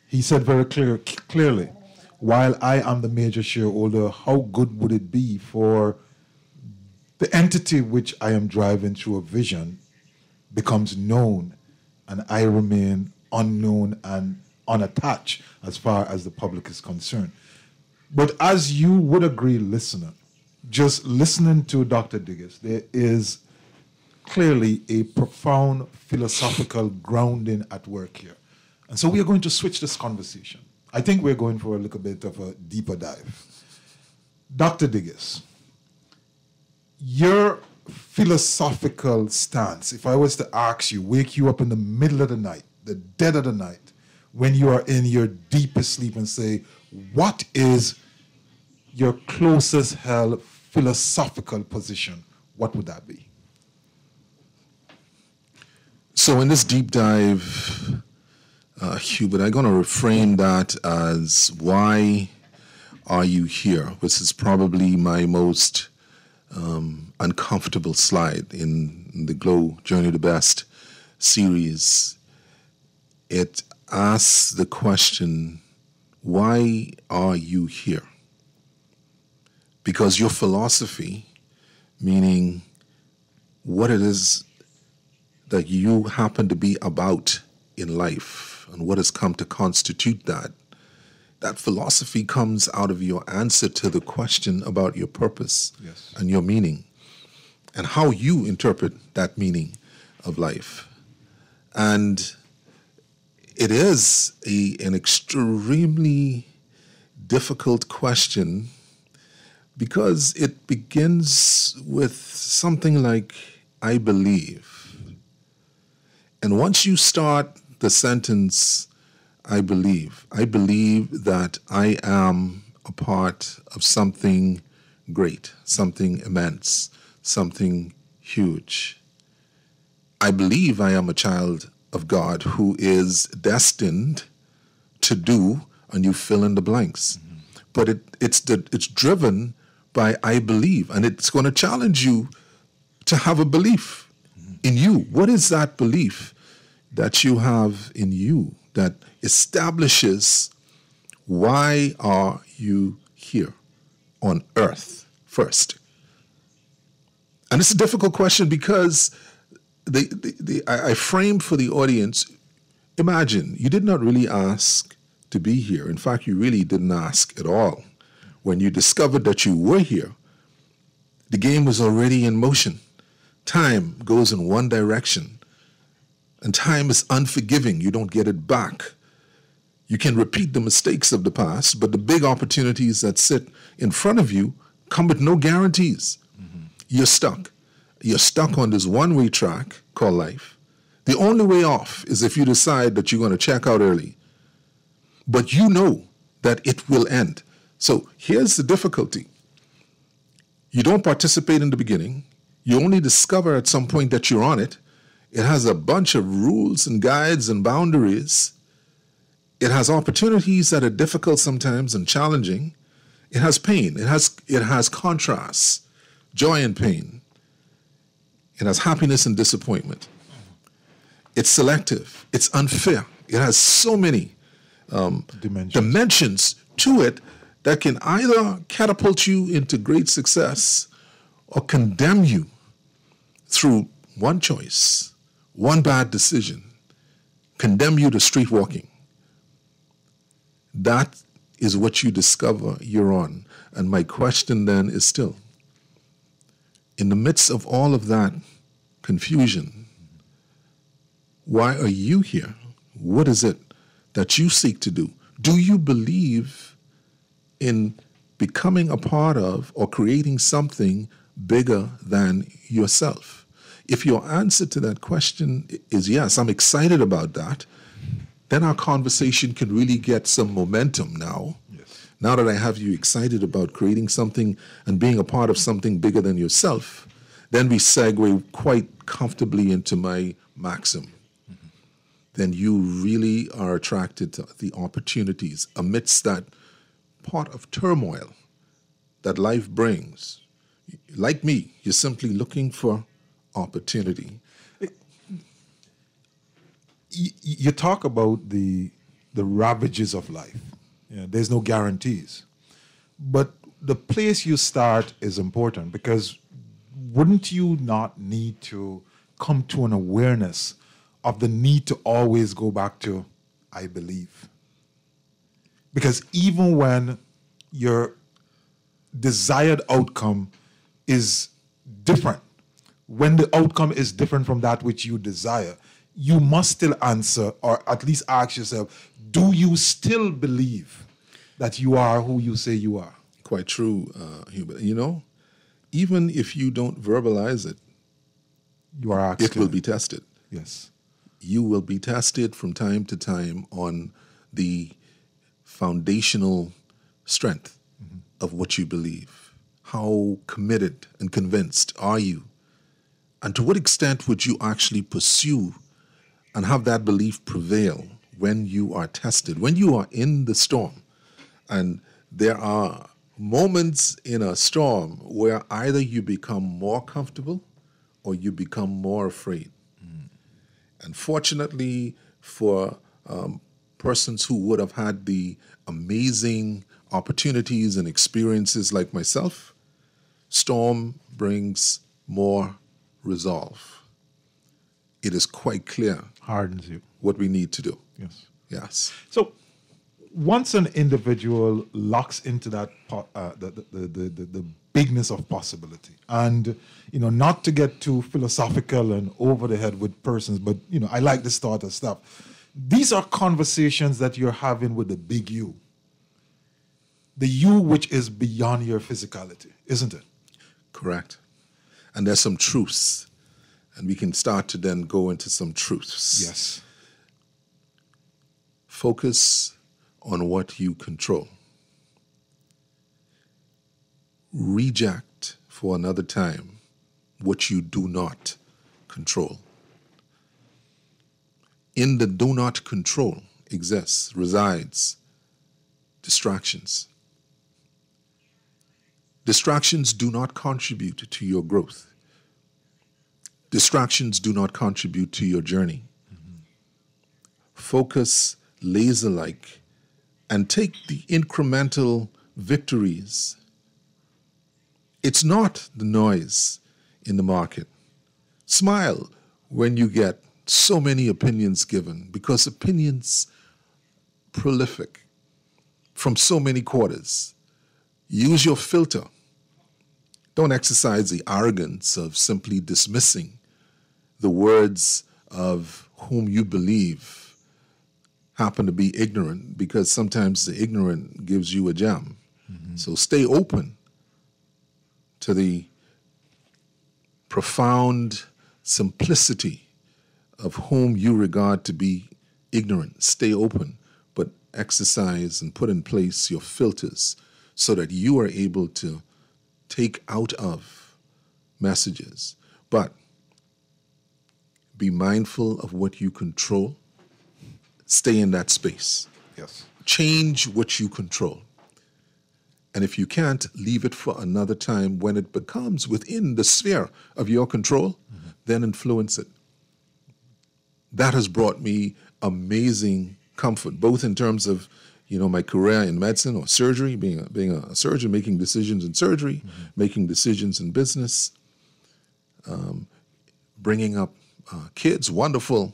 Speaker 2: He said very clearly, while I am the major shareholder, how good would it be for the entity which I am driving through a vision becomes known and I remain unknown and unattached as far as the public is concerned. But as you would agree, listener, just listening to Dr. Diggis, there is clearly a profound philosophical grounding at work here. And so we are going to switch this conversation. I think we're going for a little bit of a deeper dive. Dr. Diggis, your philosophical stance, if I was to ask you, wake you up in the middle of the night, the dead of the night, when you are in your deepest sleep and say, what is your closest held philosophical position, what would that be?
Speaker 3: So in this deep dive, Hubert, I'm going to reframe that as why are you here, which is probably my most uncomfortable slide in the Glow Journey to Best series. It asks the question, why are you here? Because your philosophy, meaning what it is that you happen to be about in life and what has come to constitute that, that philosophy comes out of your answer to the question about your purpose and your meaning and how you interpret that meaning of life. And it is an extremely difficult question because it begins with something like, I believe. And once you start the sentence, I believe that I am a part of something great, something immense, something huge. I believe I am a child of God who is destined to do, and you fill in the blanks. Mm-hmm. But it's driven by I believe, and it's going to challenge you to have a belief in you. What is that belief that you have in you that establishes why are you here on earth first? And it's a difficult question because I framed for the audience, imagine you did not really ask to be here. In fact, you really didn't ask at all. When you discovered that you were here, the game was already in motion. Time goes in one direction. And time is unforgiving. You don't get it back. You can repeat the mistakes of the past, but the big opportunities that sit in front of you come with no guarantees. Mm-hmm. You're stuck. You're stuck on this one-way track called life. The only way off is if you decide that you're going to check out early. But you know that it will end. So here's the difficulty. You don't participate in the beginning. You only discover at some point that you're on it. It has a bunch of rules and guides and boundaries. It has opportunities that are difficult sometimes and challenging. It has pain. It has contrasts, joy and pain. It has happiness and disappointment. It's selective. It's unfair. It has so many dimensions to it that can either catapult you into great success or condemn you through one choice, one bad decision, condemn you to street walking. That is what you discover you're on. And my question then is still, in the midst of all of that confusion, why are you here? What is it that you seek to do? Do you believe in becoming a part of or creating something bigger than yourself? If your answer to that question is yes, I'm excited about that, then our conversation can really get some momentum now. Yes. Now that I have you excited about creating something and being a part of something bigger than yourself, then we segue quite comfortably into my maxim. Mm-hmm. Then you really are attracted to the opportunities amidst that part of turmoil that life brings. Like me, you're simply looking for opportunity.
Speaker 2: You talk about the ravages of life. There's no guarantees. But the place you start is important, because wouldn't you not need to come to an awareness of the need to always go back to, I believe? Because even when your desired outcome is different, when the outcome is different from that which you desire, you must still answer, or at least ask yourself, do you still believe that you are who you say you are?
Speaker 3: Quite true, Hubert. You know, even if you don't verbalize it,
Speaker 2: you are
Speaker 3: it will be tested.
Speaker 2: Yes.
Speaker 3: You will be tested from time to time on the foundational strength of what you believe. How committed and convinced are you? And to what extent would you actually pursue and have that belief prevail when you are tested, when you are in the storm? And there are moments in a storm where either you become more comfortable or you become more afraid. And fortunately for persons who would have had the amazing opportunities and experiences like myself, storm brings more resolve. It is quite clear.
Speaker 2: Hardens you.
Speaker 3: What we need to do.
Speaker 2: Yes.
Speaker 3: Yes.
Speaker 2: So once an individual locks into that the bigness of possibility, and not to get too philosophical and over the head with persons, but I like this sort of stuff. These are conversations that you're having with the big you, the you which is beyond your physicality, isn't it?
Speaker 3: Correct. And there's some truths, and we can start to then go into some truths.
Speaker 2: Yes.
Speaker 3: Focus on what you control. Reject for another time what you do not control. In the do not control resides distractions. Distractions do not contribute to your growth. Distractions do not contribute to your journey. Focus laser-like and take the incremental victories. It's not the noise in the market. Smile when you get so many opinions given, because opinions prolific from so many quarters. Use your filter. Don't exercise the arrogance of simply dismissing the words of whom you believe happen to be ignorant, because sometimes the ignorant gives you a gem. So stay open to the profound simplicity of whom you regard to be ignorant. Stay open, but exercise and put in place your filters so that you are able to take out of messages. But be mindful of what you control. Stay in that space.
Speaker 2: Yes.
Speaker 3: Change what you control. And if you can't, leave it for another time when it becomes within the sphere of your control, then influence it. That has brought me amazing comfort, both in terms of, my career in medicine or surgery, being a surgeon, making decisions in surgery, making decisions in business, bringing up kids, wonderful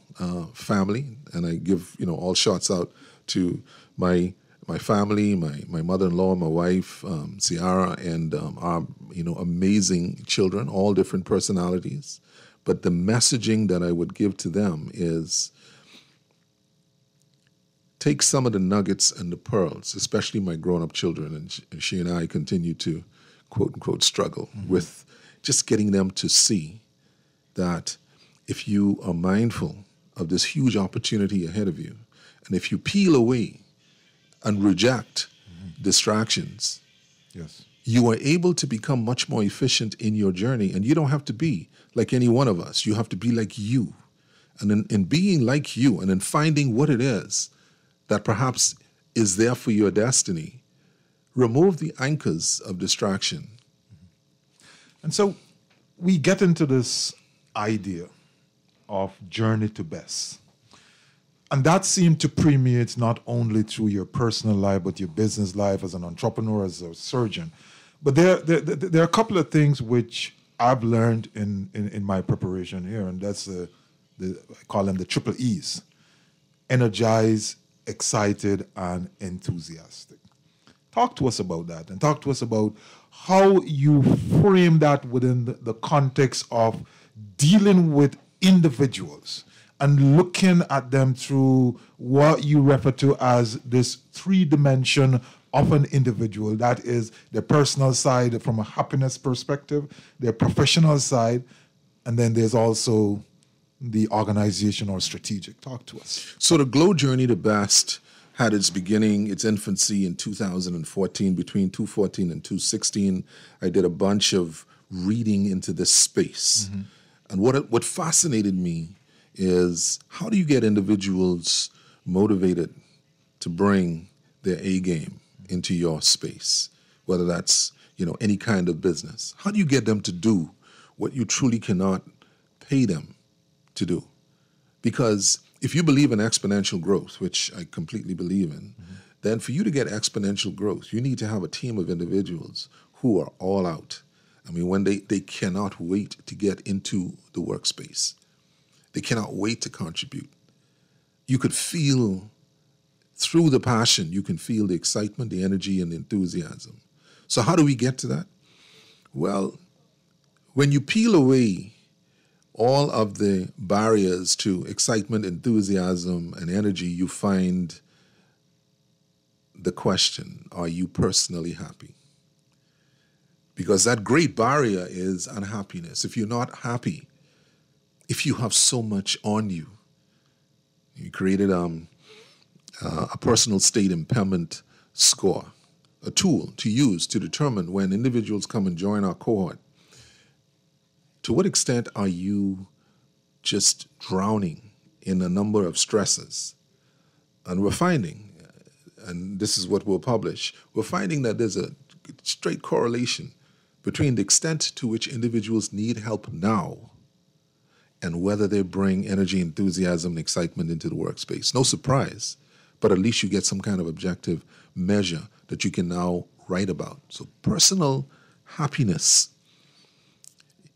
Speaker 3: family, and I give all shots out to my family, my mother-in-law, my wife, Ciara, and our amazing children, all different personalities. But the messaging that I would give to them is take some of the nuggets and the pearls, especially my grown-up children, and she and I continue to, quote-unquote, struggle with just getting them to see that if you are mindful of this huge opportunity ahead of you, and if you peel away and reject distractions,
Speaker 2: yes,
Speaker 3: you are able to become much more efficient in your journey. And you don't have to be like any one of us. You have to be like you. And in being like you and in finding what it is that perhaps is there for your destiny, remove the anchors of distraction.
Speaker 2: And so we get into this idea of journey to best. And that seemed to permeate not only through your personal life, but your business life as an entrepreneur, as a surgeon. But there are a couple of things which I've learned in my preparation here, and that's I call them the triple E's: energized, excited, and enthusiastic. Talk to us about that, and talk to us about how you frame that within the context of dealing with individuals and looking at them through what you refer to as this 3-dimension of an individual. That is their personal side from a happiness perspective, their professional side, and then there's also the organization or strategic. Talk to us.
Speaker 3: So the Glow Journey to Best had its beginning, its infancy in 2014. Between 2014 and 2016, I did a bunch of reading into this space. And what fascinated me is, how do you get individuals motivated to bring their A game into your space, whether that's any kind of business? How do you get them to do what you truly cannot pay them to do? Because if you believe in exponential growth, which I completely believe in, then for you to get exponential growth, you need to have a team of individuals who are all out. I mean, when they cannot wait to get into the workspace. They cannot wait to contribute. You could feel through the passion, you can feel the excitement, the energy, and the enthusiasm. So how do we get to that? Well, when you peel away all of the barriers to excitement, enthusiasm, and energy, you find the question, are you personally happy? Because that great barrier is unhappiness. If you're not happy, if you have so much on you, you created a personal state impairment score, a tool to use to determine when individuals come and join our cohort, to what extent are you just drowning in a number of stresses? And we're finding, and this is what we'll publish, we're finding that there's a straight correlation between the extent to which individuals need help now and whether they bring energy, enthusiasm, and excitement into the workspace. No surprise, but at least you get some kind of objective measure that you can now write about. So personal happiness.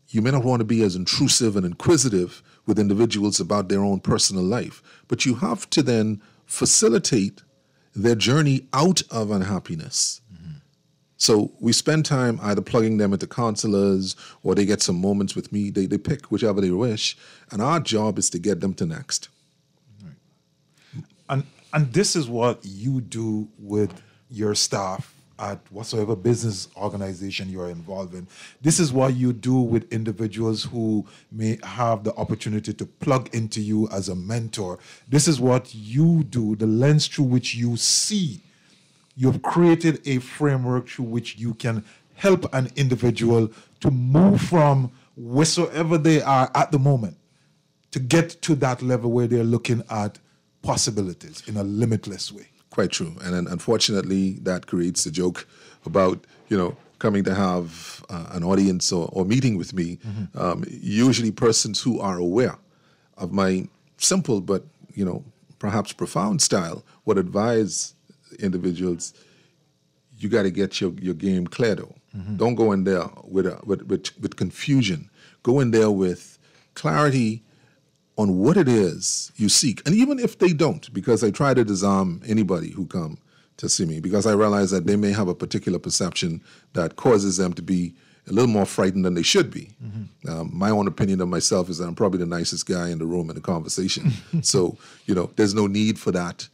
Speaker 3: You may not want to be as intrusive and inquisitive with individuals about their own personal life, but you have to then facilitate their journey out of unhappiness. So we spend time either plugging them into counselors or they get some moments with me. They pick whichever they wish. And our job is to get them to next.
Speaker 2: Right. And this is what you do with your staff at whatsoever business organization you're involved in. This is what you do with individuals who may have the opportunity to plug into you as a mentor. This is what you do, the lens through which you see. You've created a framework through which you can help an individual to move from wheresoever they are at the moment to get to that level where they're looking at possibilities in a limitless way.
Speaker 3: Quite true. And then unfortunately, that creates a joke about, coming to have an audience or meeting with me. Usually persons who are aware of my simple but, perhaps profound style would advise individuals, you got to get your game clear though. Don't go in there with confusion. Go in there with clarity on what it is you seek. And even if they don't, because I try to disarm anybody who come to see me, because I realize that they may have a particular perception that causes them to be a little more frightened than they should be. My own opinion of myself is that I'm probably the nicest guy in the room in the conversation. So, there's no need for that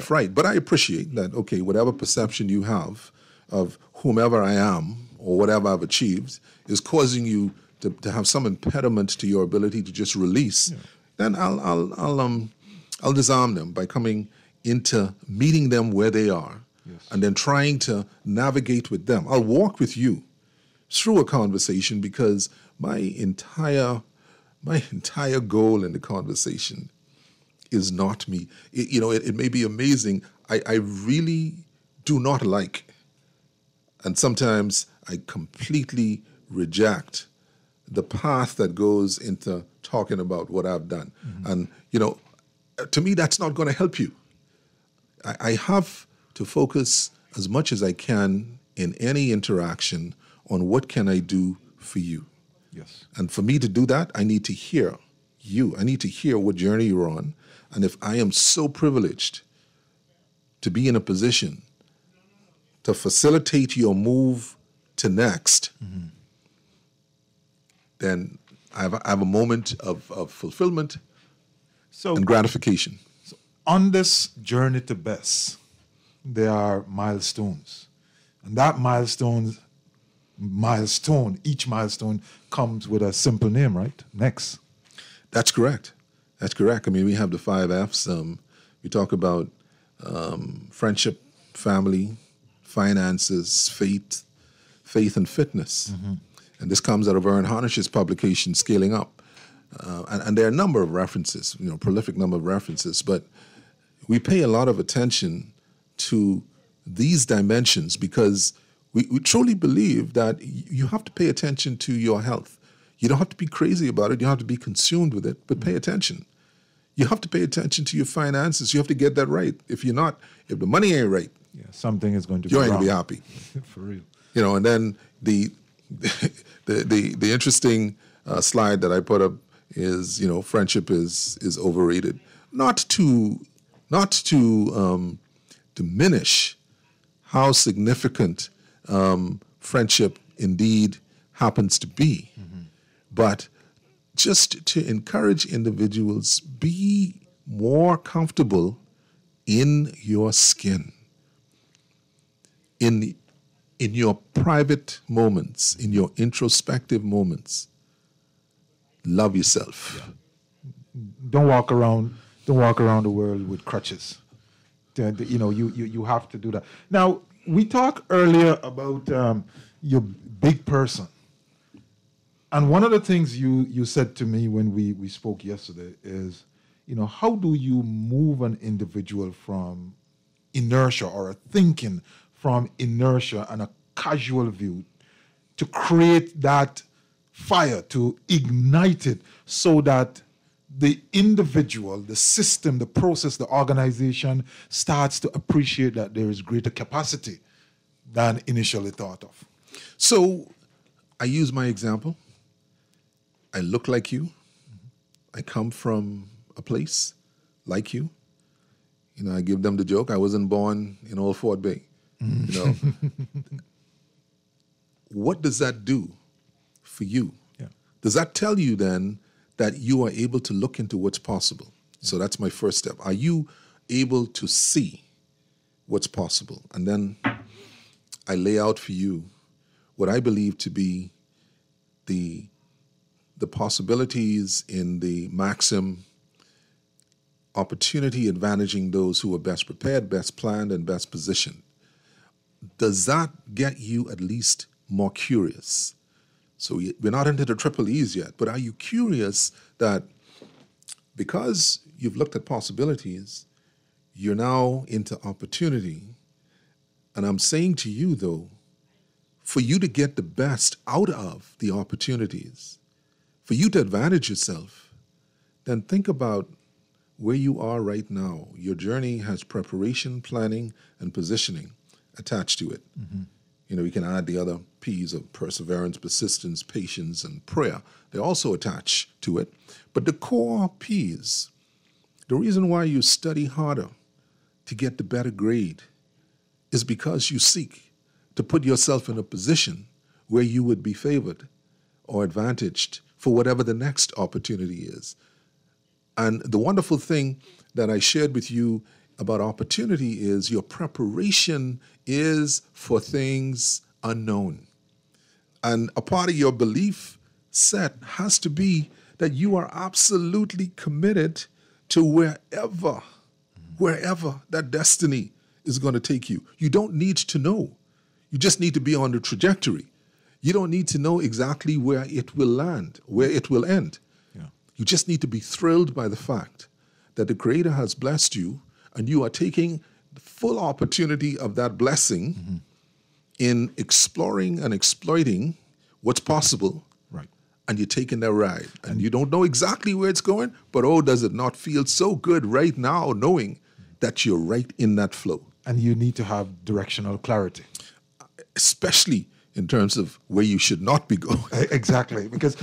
Speaker 3: fright. But I appreciate that, okay, whatever perception you have of whomever I am or whatever I've achieved is causing you to have some impediment to your ability to just release, then I'll disarm them by coming into meeting them where they are, and then trying to navigate with them. I'll walk with you through a conversation because my entire goal in the conversation is not me. It may be amazing. I really do not like, and sometimes I completely reject the path that goes into talking about what I've done. And, to me, that's not going to help you. I have to focus as much as I can in any interaction on what can I do for you.
Speaker 2: Yes.
Speaker 3: And for me to do that, I need to hear you. I need to hear what journey you're on. And if I am so privileged to be in a position to facilitate your move to next, then I have a moment of fulfillment and gratification.
Speaker 2: So on this journey to best, there are milestones. And that each milestone comes with a simple name, right? Next.
Speaker 3: That's correct. I mean, we have the 5 F's. We talk about friendship, family, finances, faith and fitness. And this comes out of Aaron Harnish's publication, Scaling Up. And there are a number of references, prolific number of references, but we pay a lot of attention to these dimensions because we truly believe that you have to pay attention to your health. You don't have to be crazy about it. You don't have to be consumed with it, but pay attention. You have to pay attention to your finances. You have to get that right. If the money ain't right,
Speaker 2: something is going to be
Speaker 3: you ain't
Speaker 2: wrong.
Speaker 3: Gonna be happy.
Speaker 2: For real.
Speaker 3: And then the interesting slide that I put up is, friendship is overrated. Not to diminish how significant friendship indeed happens to be, but just to encourage individuals, be more comfortable in your skin, in your private moments, in your introspective moments. Love yourself.
Speaker 2: Don't walk around the world with crutches. You have to do that. Now, we talked earlier about your big person. And one of the things you said to me when we spoke yesterday is, how do you move an individual from inertia or a thinking from inertia and a casual view to create that fire, to ignite it so that the individual, the system, the process, the organization starts to appreciate that there is greater capacity than initially thought of?
Speaker 3: So I use my example. I look like you. I come from a place like you. I give them the joke. I wasn't born in Old Fort Bay. What does that do for you?
Speaker 2: Yeah.
Speaker 3: Does that tell you then that you are able to look into what's possible? Yeah. So that's my first step. Are you able to see what's possible? And then I lay out for you what I believe to be the possibilities in the maxim opportunity advantaging those who are best prepared, best planned, and best positioned. Does that get you at least more curious? So we're not into the triple E's yet, but are you curious that because you've looked at possibilities, You're now into opportunity. And I'm saying to you, though, for you to get the best out of the opportunities, for you to advantage yourself, then think about where you are right now. Your journey has preparation, planning, and positioning attached to it. Mm-hmm. You know, you can add the other P's of perseverance, persistence, patience, and prayer. They also attach to it. But the core P's, the reason why you study harder to get the better grade is because you seek to put yourself in a position where you would be favored or advantaged for whatever the next opportunity is. And the wonderful thing that I shared with you about opportunity is your preparation is for things unknown. And a part of your belief set has to be that you are absolutely committed to wherever that destiny is going to take you. You don't need to know. You just need to be on the trajectory. You don't need to know exactly where it will land, where it will end. Yeah. You just need to be thrilled by the fact that the Creator has blessed you and you are taking the full opportunity of that blessing in exploring and exploiting what's possible. Right. And you're taking that ride. And you don't know exactly where it's going, but oh, does it not feel so good right now knowing that you're right in that flow?
Speaker 2: And you need to have directional clarity.
Speaker 3: Especially in terms of where you should not be going.
Speaker 2: Exactly. Because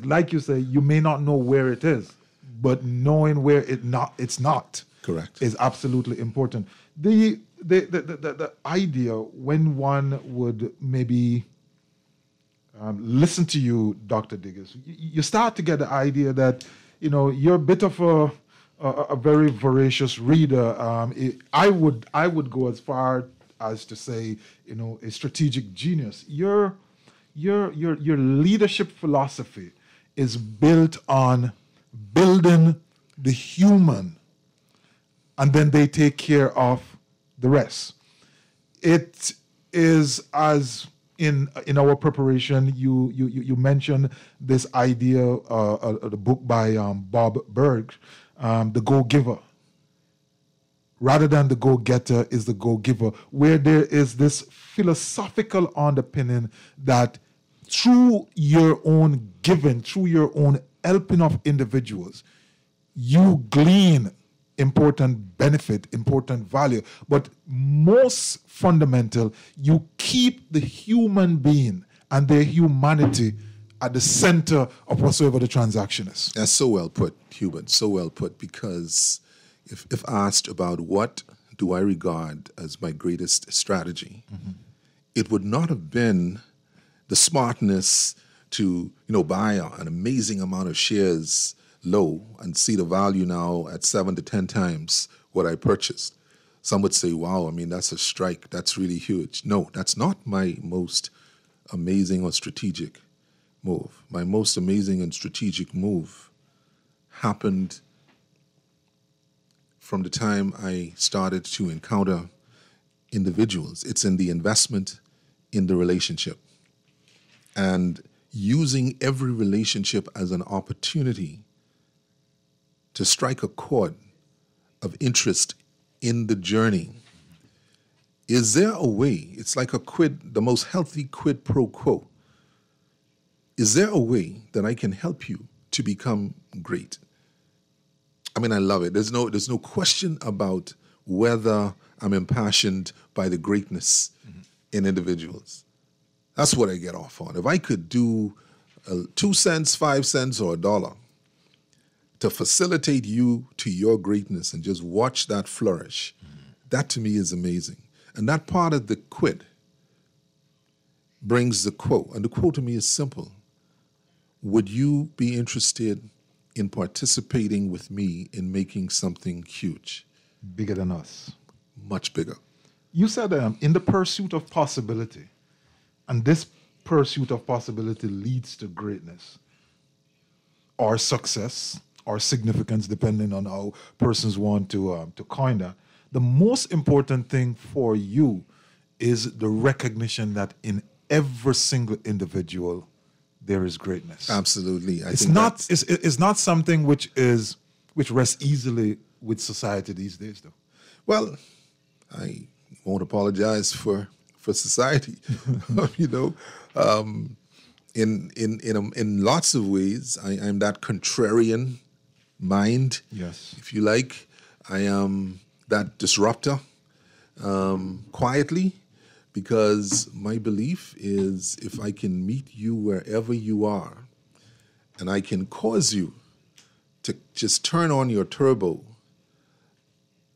Speaker 2: like you say, you may not know where it is, but knowing where it's not.
Speaker 3: Correct.
Speaker 2: Is absolutely important. The idea when one would maybe listen to you, Dr. Diggers, you start to get the idea that, you know, you're a bit of a very voracious reader. I would go as far as to say, you know, a strategic genius. Your leadership philosophy is built on building the human, and then they take care of the rest. It is, as in our preparation, you mentioned this idea, the book by Bob Berg, The Go-Giver. Rather than the go-getter is the go-giver, where there is this philosophical underpinning that through your own giving, through your own helping of individuals, you glean important benefit, important value. But most fundamental, you keep the human being and their humanity at the center of whatsoever the transaction is.
Speaker 3: That's so well put, Hubert, so well put, because if asked about what do I regard as my greatest strategy, it would not have been the smartness to, buy an amazing amount of shares low and see the value now at 7 to 10 times what I purchased. Some would say, wow, that's a strike. That's really huge. No, that's not my most amazing or strategic move. My most amazing and strategic move happened from the time I started to encounter individuals. It's in the investment in the relationship. And using every relationship as an opportunity to strike a chord of interest in the journey. Is there a way, it's like the most healthy quid pro quo. Is there a way that I can help you to become great? I love it. There's no question about whether I'm impassioned by the greatness in individuals. That's what I get off on. If I could do 2 cents, 5 cents, or $1 to facilitate you to your greatness and just watch that flourish, that to me is amazing. And that part of the quid brings the quote. And the quote to me is simple. Would you be interested in participating with me in making something huge?
Speaker 2: Bigger than us.
Speaker 3: Much bigger.
Speaker 2: You said in the pursuit of possibility, and this pursuit of possibility leads to greatness or success or significance, depending on how persons want to coin that. The most important thing for you is the recognition that in every single individual there is greatness.
Speaker 3: Absolutely.
Speaker 2: It's not something which rests easily with society these days, though?
Speaker 3: Well, I won't apologize for society. You know, in lots of ways, I'm that contrarian mind,
Speaker 2: Yes.
Speaker 3: if you like. I am that disruptor, quietly, because my belief is if I can meet you wherever you are, and I can cause you to just turn on your turbo,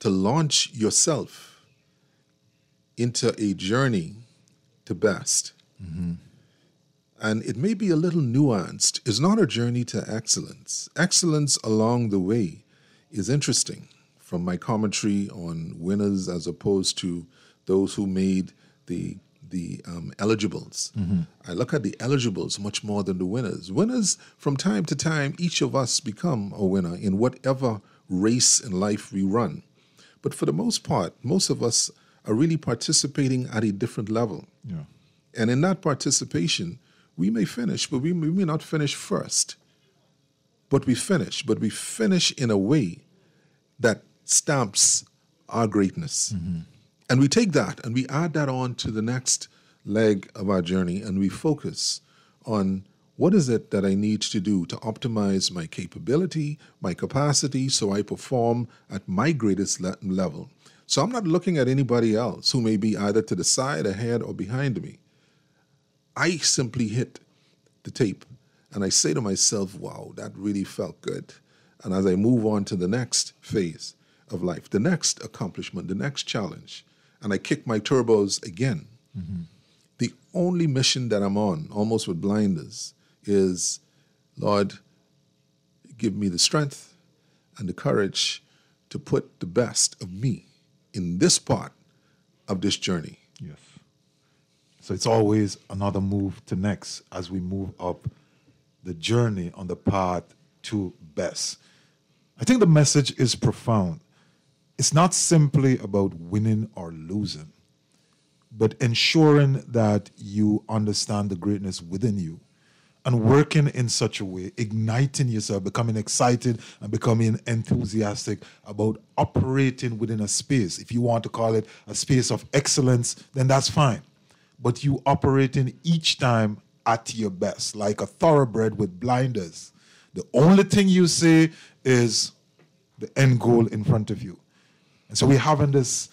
Speaker 3: to launch yourself into a journey to best.
Speaker 2: Mm-hmm.
Speaker 3: And it may be a little nuanced. It's not a journey to excellence. Excellence along the way is interesting, from my commentary on winners as opposed to those who made the eligibles.
Speaker 2: Mm-hmm.
Speaker 3: I look at the eligibles much more than the winners. Winners, from time to time, each of us become a winner in whatever race in life we run. But for the most part, most of us are really participating at a different level.
Speaker 2: Yeah.
Speaker 3: And in that participation, we may finish, but we may not finish first. But we finish in a way that stamps our greatness.
Speaker 2: Mm-hmm.
Speaker 3: And we take that and we add that on to the next leg of our journey, and we focus on what is it that I need to do to optimize my capability, my capacity, so I perform at my greatest level. So I'm not looking at anybody else who may be either to the side, ahead, or behind me. I simply hit the tape and I say to myself, wow, that really felt good. And as I move on to the next phase of life, the next accomplishment, the next challenge, and I kick my turbos again.
Speaker 2: Mm-hmm.
Speaker 3: The only mission that I'm on, almost with blinders, is, Lord, give me the strength and the courage to put the best of me in this part of this journey.
Speaker 2: Yes. So it's always another move to next as we move up the journey on the path to best. I think the message is profound. It's not simply about winning or losing, but ensuring that you understand the greatness within you and working in such a way, igniting yourself, becoming excited and becoming enthusiastic about operating within a space. If you want to call it a space of excellence, then that's fine. But you operating each time at your best, like a thoroughbred with blinders. The only thing you see is the end goal in front of you. And so we're having this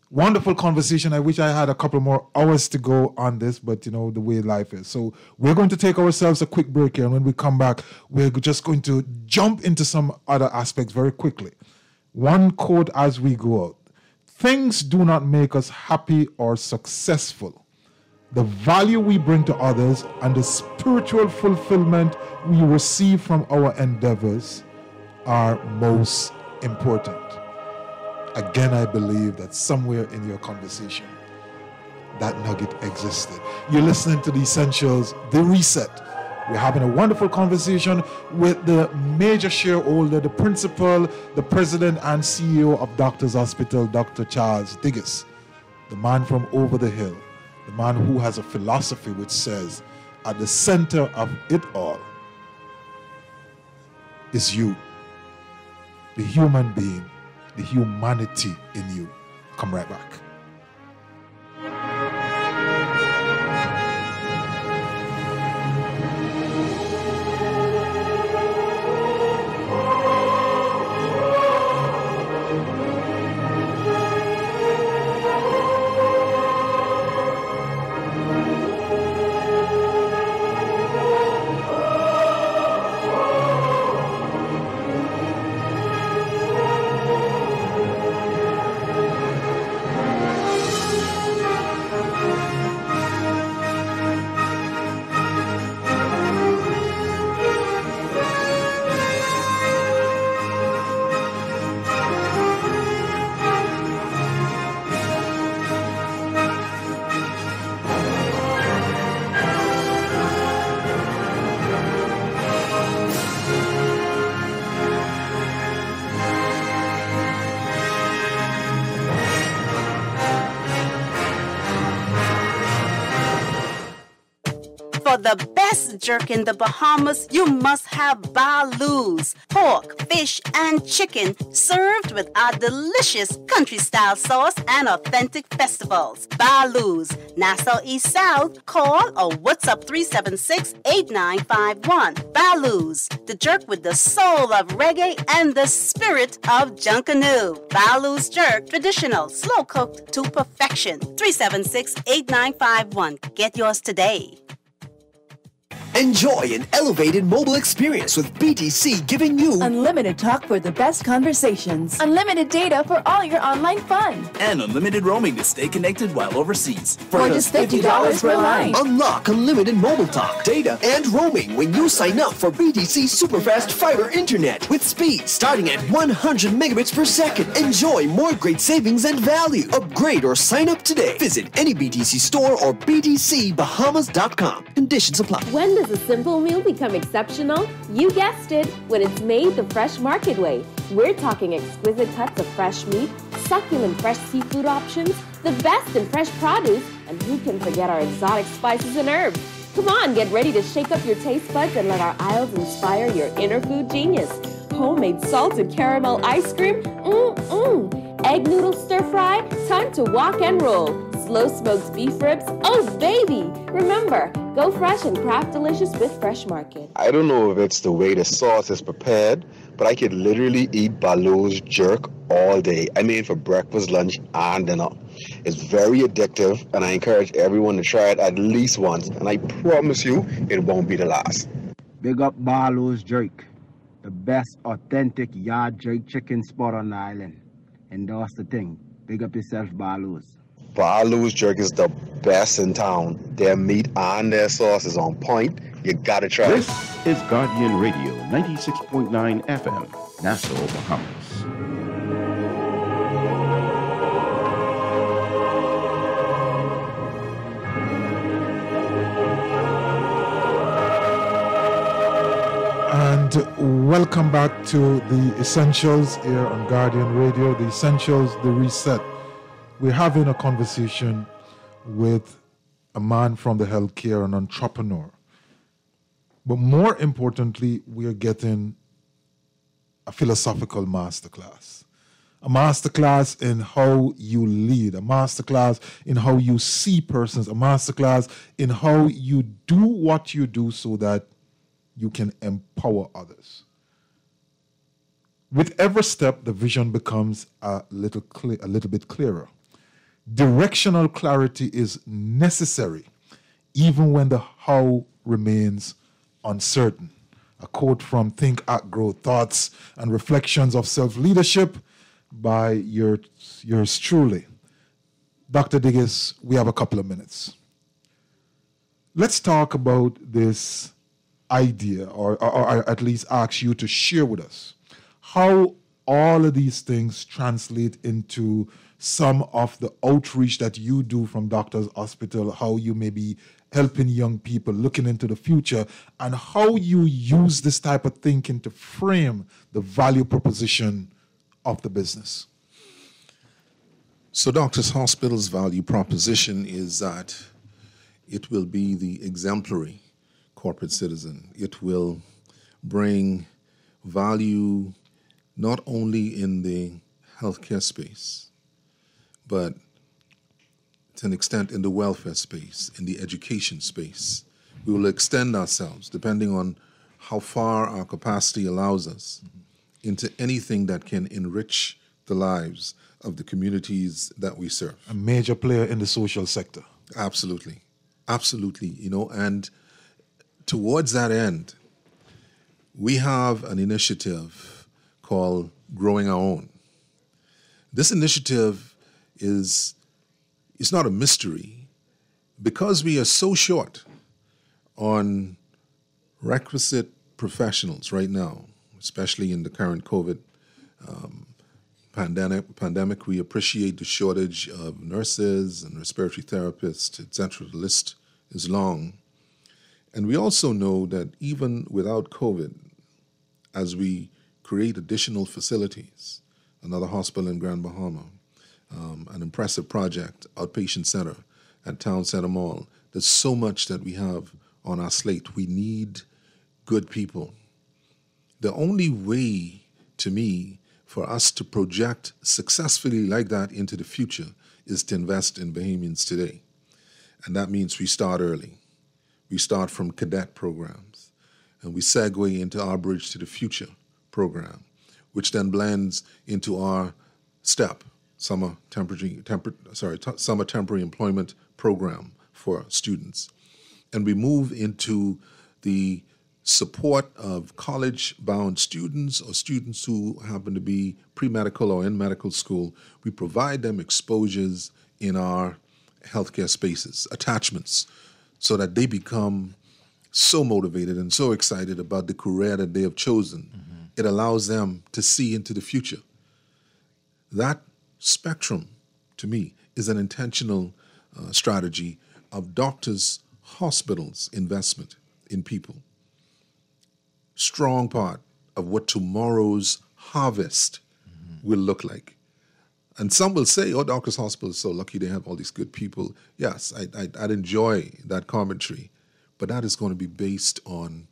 Speaker 2: wonderful conversation. I wish I had a couple more hours to go on this, but you know, the way life is. So we're going to take ourselves a quick break here. And when we come back, we're just going to jump into some other aspects very quickly. One quote as we go out. Things do not make us happy or successful. The value we bring to others and the spiritual fulfillment we receive from our endeavors are most important. Again, I believe that somewhere in your conversation, that nugget existed. You're listening to The Essentials, The Reset. We're having a wonderful conversation with the major shareholder, the principal, the president and CEO of Doctors Hospital, Dr. Charles Diggis, the man from over the hill, the man who has a philosophy which says, at the center of it all is you, the human being, the humanity in you. Come right back.
Speaker 10: the best jerk in the Bahamas, you must have Baloo's. Pork, fish, and chicken served with our delicious country-style sauce and authentic festivals. Baloo's, Nassau East South. Call or WhatsApp 376-8951. Baloo's, the jerk with the soul of reggae and the spirit of Junkanoo. Baloo's Jerk, traditional, slow-cooked to perfection. 376-8951. Get yours today.
Speaker 4: Enjoy an elevated mobile experience with BTC, giving you
Speaker 5: unlimited talk for the best conversations, unlimited data for all your online fun,
Speaker 6: and unlimited roaming to stay connected while overseas.
Speaker 5: For just $50 per line.
Speaker 4: Unlock unlimited mobile talk, data, and roaming when you sign up for BTC Superfast Fiber Internet with speed starting at 100 megabits per second. Enjoy more great savings and value. Upgrade or sign up today. Visit any BTC store or btcbahamas.com. Conditions apply.
Speaker 9: When does a simple meal become exceptional? You guessed it, when it's made the Fresh Market way. We're talking exquisite cuts of fresh meat, succulent fresh seafood options, the best in fresh produce, and who can forget our exotic spices and herbs? Come on, get ready to shake up your taste buds and let our aisles inspire your inner food genius. Homemade salted caramel ice cream, egg noodle stir fry, time to walk and roll. Slow smoked beef ribs, oh baby! Remember, go fresh and craft delicious with Fresh Market.
Speaker 11: I don't know if it's the way the sauce is prepared, but I could literally eat Baloo's jerk all day. I mean, for breakfast, lunch, and dinner. It's very addictive, and I encourage everyone to try it at least once, and I promise you, it won't be the last.
Speaker 12: Big up Baloo's jerk, the best authentic yard jerk chicken spot on the island. Endorse the thing. Big up yourself, Baloo's.
Speaker 11: Baloo's jerk is the best in town. Their meat and their sauce is on point. You gotta try it.
Speaker 1: This is Guardian Radio, 96.9 FM, Nassau, Bahamas.
Speaker 2: And welcome back to the Essentials here on Guardian Radio. The Essentials, the Reset. We're having a conversation with a man from the healthcare, an entrepreneur. But more importantly, we're getting a philosophical masterclass. A masterclass in how you lead, a masterclass in how you see persons, a masterclass in how you do what you do so that you can empower others. With every step, the vision becomes a little bit clearer. Directional clarity is necessary, even when the how remains uncertain. A quote from Think, Act, Grow, Thoughts and Reflections of Self-Leadership by yours truly. Dr. Digges, we have a couple of minutes. Let's talk about this idea, or at least ask you to share with us how all of these things translate into some of the outreach that you do from Doctors Hospital, how you may be helping young people looking into the future, and how you use this type of thinking to frame the value proposition of the business.
Speaker 3: So Doctors Hospital's value proposition is that it will be the exemplary corporate citizen. It will bring value not only in the healthcare space, but to an extent in the welfare space, in the education space. We will extend ourselves, depending on how far our capacity allows us, into anything that can enrich the lives of the communities that we serve.
Speaker 2: A major player in the social sector.
Speaker 3: Absolutely. Absolutely. And towards that end, we have an initiative called Growing Our Own. This initiative it's not a mystery, because we are so short on requisite professionals right now, especially in the current COVID pandemic. We appreciate the shortage of nurses and respiratory therapists, etc. The list is long. And we also know that even without COVID, as we create additional facilities, another hospital in Grand Bahama, an impressive project, outpatient center at Town Center Mall, there's so much that we have on our slate. We need good people. The only way, to me, for us to project successfully like that into the future is to invest in Bahamians today. And that means we start early. We start from cadet programs, and we segue into our Bridge to the Future program, which then blends into our STEP, summer temporary employment program for students. And we move into the support of college-bound students or students who happen to be pre-medical or in medical school. We provide them exposures in our healthcare spaces, attachments, so that they become so motivated and so excited about the career that they have chosen. Mm-hmm. It allows them to see into the future. That spectrum, to me, is an intentional strategy of doctors, hospitals' investment in people. Strong part of what tomorrow's harvest will look like. And some will say, oh, Doctors Hospital is so lucky they have all these good people. Yes, I'd enjoy that commentary, but that is going to be based on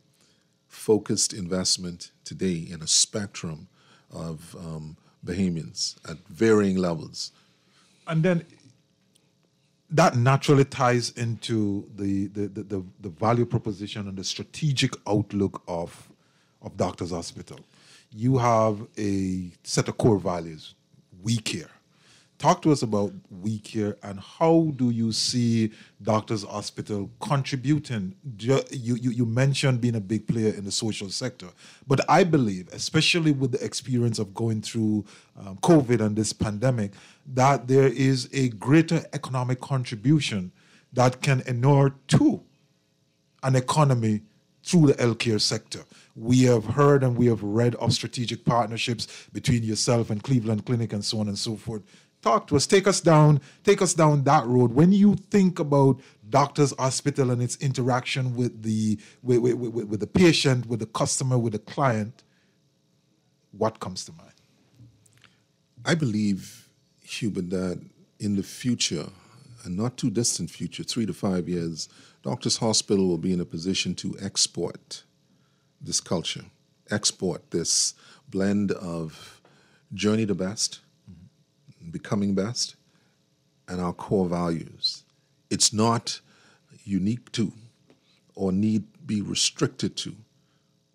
Speaker 3: focused investment today in a spectrum of Bahamians at varying levels.
Speaker 2: And then that naturally ties into the value proposition and the strategic outlook of Doctors Hospital. You have a set of core values. We care. Talk to us about We Care and how do you see Doctors Hospital contributing? You mentioned being a big player in the social sector, but I believe, especially with the experience of going through COVID and this pandemic, that there is a greater economic contribution that can inure to an economy through the healthcare sector. We have heard and we have read of strategic partnerships between yourself and Cleveland Clinic and so on and so forth. Talk to us, take us down that road. When you think about Doctors Hospital and its interaction with the patient, with the customer, with the client, what comes to mind?
Speaker 3: I believe, Hubert, that in the future, and not too distant future, 3 to 5 years, Doctors Hospital will be in a position to export this culture, export this blend of journey to best, becoming best, and our core values. It's not unique to or need be restricted to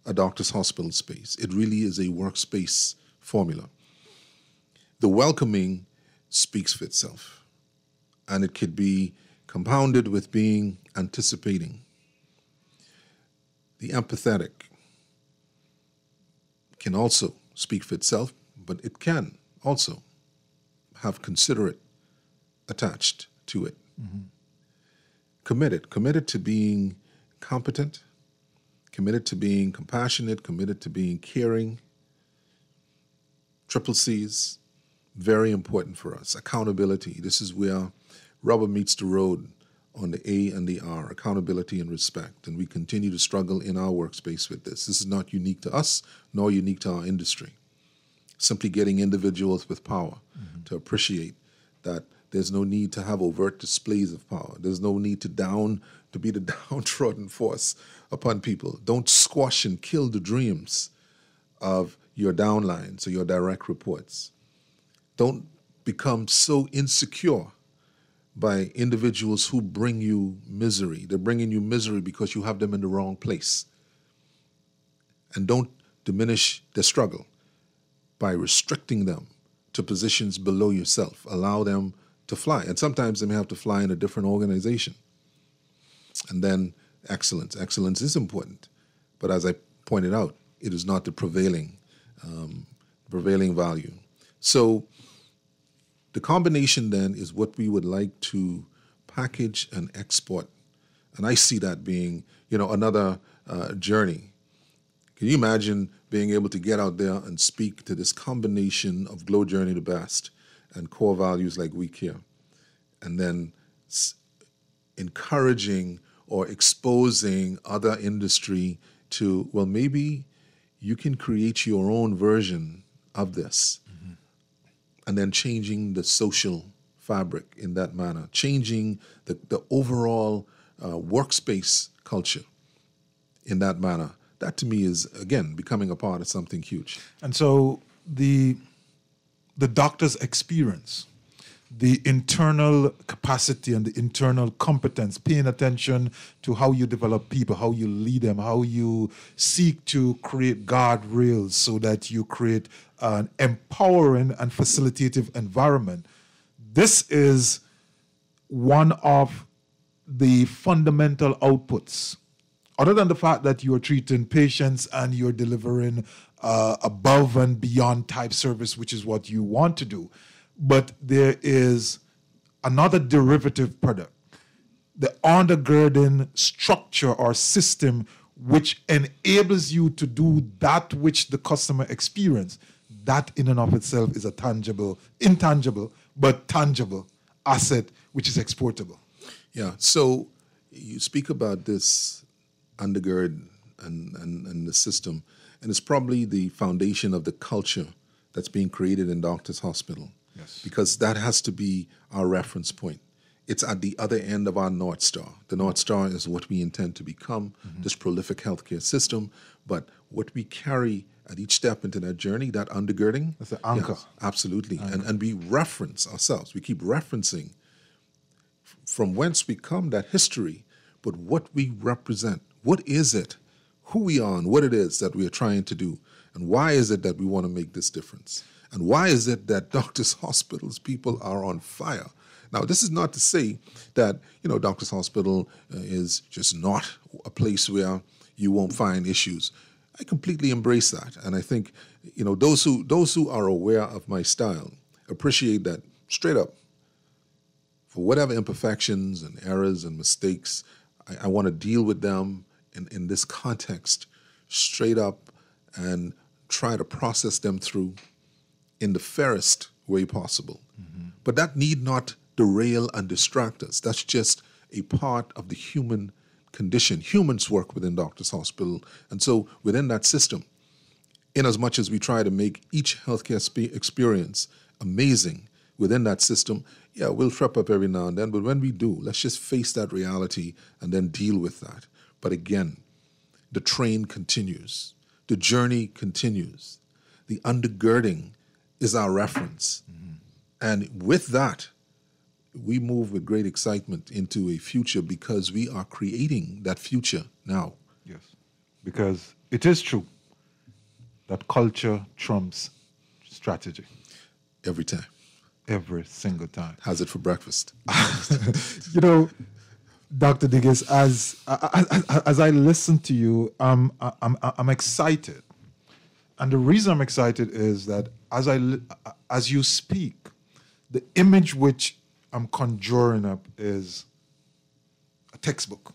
Speaker 3: a Doctors Hospital space. It really is a workspace formula. The welcoming speaks for itself, and it could be compounded with being anticipating. The empathetic can also speak for itself, but it can also have considerate attached to it. Mm-hmm. Committed to being competent, committed to being compassionate, committed to being caring. Triple C's, very important for us. Accountability, this is where rubber meets the road on the A and the R, accountability and respect. And we continue to struggle in our workspace with this. This is not unique to us, nor unique to our industry. Simply getting individuals with power to appreciate that there's no need to have overt displays of power. There's no need to be the downtrodden force upon people. Don't squash and kill the dreams of your downlines or your direct reports. Don't become so insecure by individuals who bring you misery. They're bringing you misery because you have them in the wrong place. And don't diminish their struggle by restricting them to positions below yourself. Allow them to fly. And sometimes they may have to fly in a different organization. And then excellence. Excellence is important. But as I pointed out, it is not the prevailing value. So the combination then is what we would like to package and export. And I see that being, another journey. Can you imagine being able to get out there and speak to this combination of Glow Journey to Best and core values like We Care, and then encouraging or exposing other industry to, well, maybe you can create your own version of this, and then changing the social fabric in that manner, changing the overall workspace culture in that manner, that to me is, again, becoming a part of something huge.
Speaker 2: And so the doctor's experience, the internal capacity and the internal competence, paying attention to how you develop people, how you lead them, how you seek to create guardrails so that you create an empowering and facilitative environment. This is one of the fundamental outputs, other than the fact that you're treating patients and you're delivering above and beyond type service, which is what you want to do. But there is another derivative product, the undergirding structure or system which enables you to do that which the customer experience. That in and of itself is a intangible, but tangible asset which is exportable.
Speaker 3: Yeah, so you speak about this undergird and the system, and it's probably the foundation of the culture that's being created in Doctors Hospital.
Speaker 2: Yes.
Speaker 3: Because that has to be our reference point. It's at the other end of our North Star. The North Star is what we intend to become, this prolific healthcare system, but what we carry at each step into that journey, that undergirding.
Speaker 2: That's the anchor.
Speaker 3: Yes, absolutely. And we reference ourselves. We keep referencing from whence we come, that history, but what we represent. What is it? Who we are and what it is that we are trying to do. And why is it that we want to make this difference? And why is it that Doctors Hospital's people are on fire? Now, this is not to say that, Doctors Hospital is just not a place where you won't find issues. I completely embrace that. And I think, those who are aware of my style appreciate that straight up. For whatever imperfections and errors and mistakes, I want to deal with them in this context straight up and try to process them through in the fairest way possible. But that need not derail and distract us. That's just a part of the human condition. Humans work within Doctors Hospital. And so within that system, in as much as we try to make each healthcare experience amazing within that system, yeah, we'll trip up every now and then. But when we do, let's just face that reality and then deal with that. But again, the train continues. The journey continues. The undergirding is our reference. And with that, we move with great excitement into a future because we are creating that future now.
Speaker 2: Yes, because it is true that culture trumps strategy.
Speaker 3: Every time.
Speaker 2: Every single time.
Speaker 3: How's it for breakfast?
Speaker 2: Dr. Diggins, as I listen to you, I'm excited. And the reason I'm excited is that as you speak, the image which I'm conjuring up is a textbook.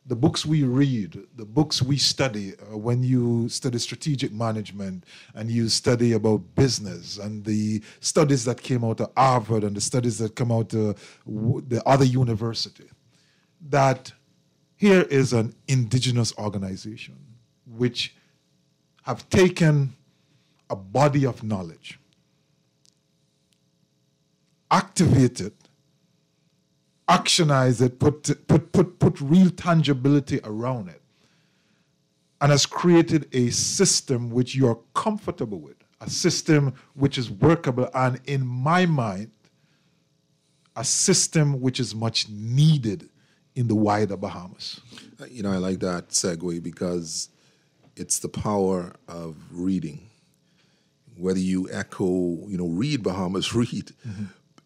Speaker 2: The books we read, the books we study, when you study strategic management and you study about business and the studies that came out of Harvard and the studies that come out of the other university, that here is an indigenous organization which have taken a body of knowledge, activate it, actionize it, put real tangibility around it, and has created a system which you're comfortable with, a system which is workable, and in my mind, a system which is much needed in the wider Bahamas.
Speaker 3: I like that segue because it's the power of reading. Whether you echo, read Bahamas, read.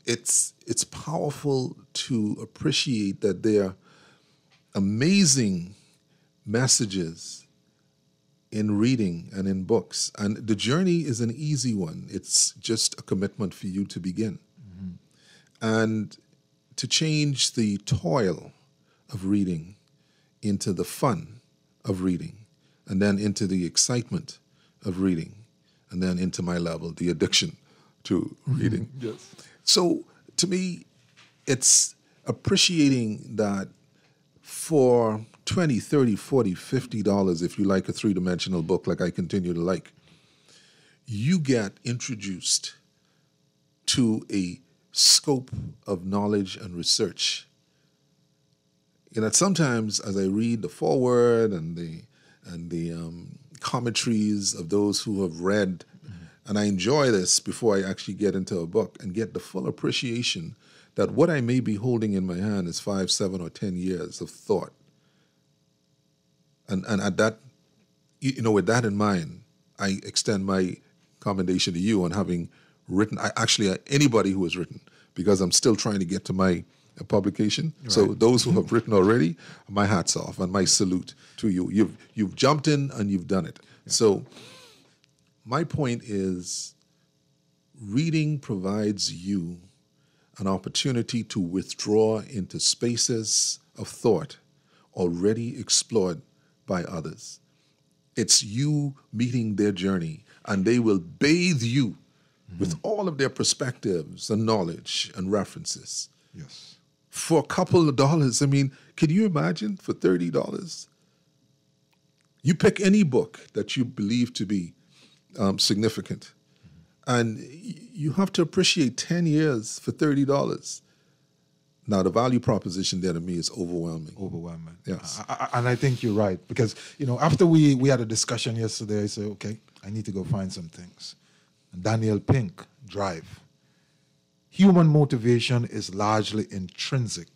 Speaker 3: It's powerful to appreciate that there are amazing messages in reading and in books. And the journey is an easy one. It's just a commitment for you to begin. And to change the toil of reading into the fun of reading, and then into the excitement of reading, and then into my level, the addiction to reading.
Speaker 2: Yes.
Speaker 3: So to me, it's appreciating that for $20, $30, $40, $50, if you like a three-dimensional book like I continue to like, you get introduced to a scope of knowledge and research. sometimes as I read the foreword and the commentaries of those who have read, and I enjoy this before I actually get into a book and get the full appreciation that what I may be holding in my hand is 5, 7, or 10 years of thought. And at that, with that in mind, I extend my commendation to you on having written, anybody who has written, because I'm still trying to get to my publication. Right. So those who have written already, my hat's off and my salute to you. You've jumped in and you've done it. Yeah. So my point is, reading provides you an opportunity to withdraw into spaces of thought already explored by others. It's you meeting their journey, and they will bathe you with all of their perspectives and knowledge and references.
Speaker 2: Yes.
Speaker 3: For a couple of dollars. I mean, can you imagine for $30? You pick any book that you believe to be significant, and you have to appreciate 10 years for $30. Now, the value proposition there to me is overwhelming.
Speaker 2: Overwhelming.
Speaker 3: Yes.
Speaker 2: And I think you're right, because, after we had a discussion yesterday, I said, okay, I need to go find some things. And Daniel Pink, Drive. Human motivation is largely intrinsic.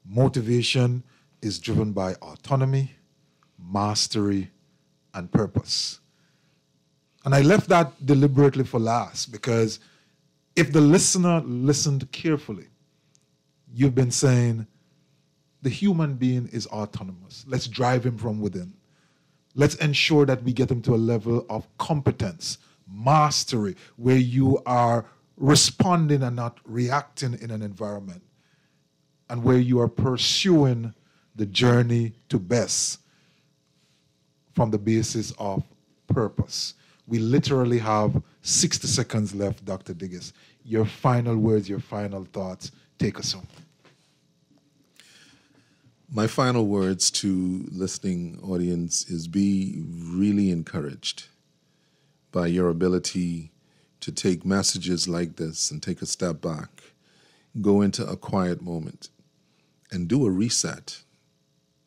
Speaker 2: Motivation is driven by autonomy, mastery, and purpose. And I left that deliberately for last, because if the listener listened carefully, you've been saying the human being is autonomous. Let's drive him from within. Let's ensure that we get him to a level of competence, mastery, where you are responding and not reacting in an environment, and where you are pursuing the journey to best from the basis of purpose. We literally have 60 seconds left, Dr. Diggis. Your final words, your final thoughts. Take us home.
Speaker 3: My final words to listening audience is be really encouraged by your ability to take messages like this and take a step back, go into a quiet moment, and do a reset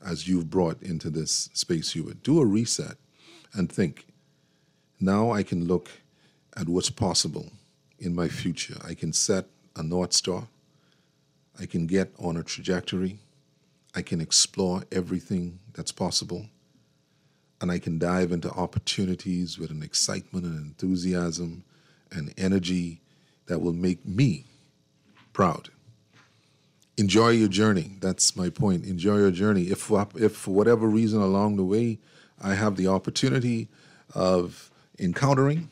Speaker 3: as you've brought into this space, Hubert. Do a reset and think, now I can look at what's possible in my future. I can set a North Star. I can get on a trajectory. I can explore everything that's possible. And I can dive into opportunities with an excitement and enthusiasm and energy that will make me proud. Enjoy your journey. That's my point. Enjoy your journey. If for whatever reason along the way I have the opportunity of encountering,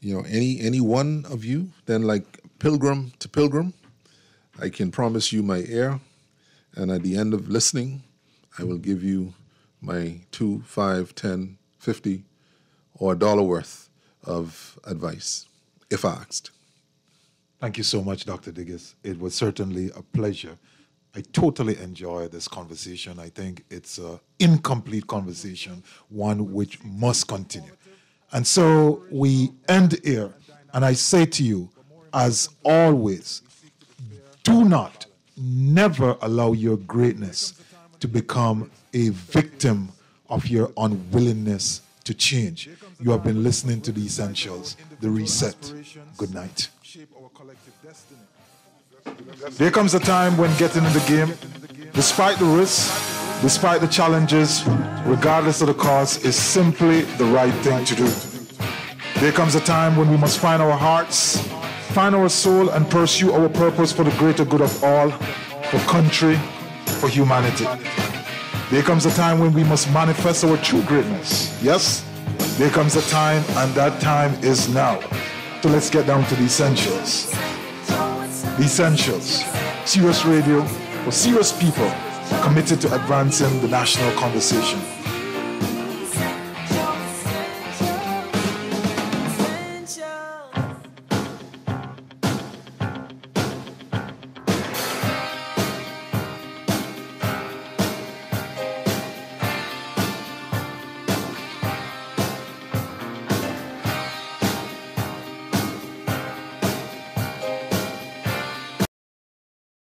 Speaker 3: any one of you, then like pilgrim to pilgrim, I can promise you my ear, and at the end of listening, I will give you my $2, $5, $10, $50, or $1 worth of advice, if asked.
Speaker 2: Thank you so much, Dr. Diggis. It was certainly a pleasure. I totally enjoy this conversation. I think it's an incomplete conversation, one which must continue. And so we end here, and I say to you, as always, do not, never allow your greatness to become a victim of your unwillingness to change. You have been listening to The Essentials, The Reset. Good night. There comes a time when getting in the game, despite the risks, despite the challenges, regardless of the cost, is simply the right thing to do. There comes a time when we must find our hearts, find our soul, and pursue our purpose for the greater good of all, for country, for humanity. There comes a time when we must manifest our true greatness. Yes, there comes a time, and that time is now. So let's get down to the essentials. The Essentials, serious radio for serious people committed to advancing the national conversation.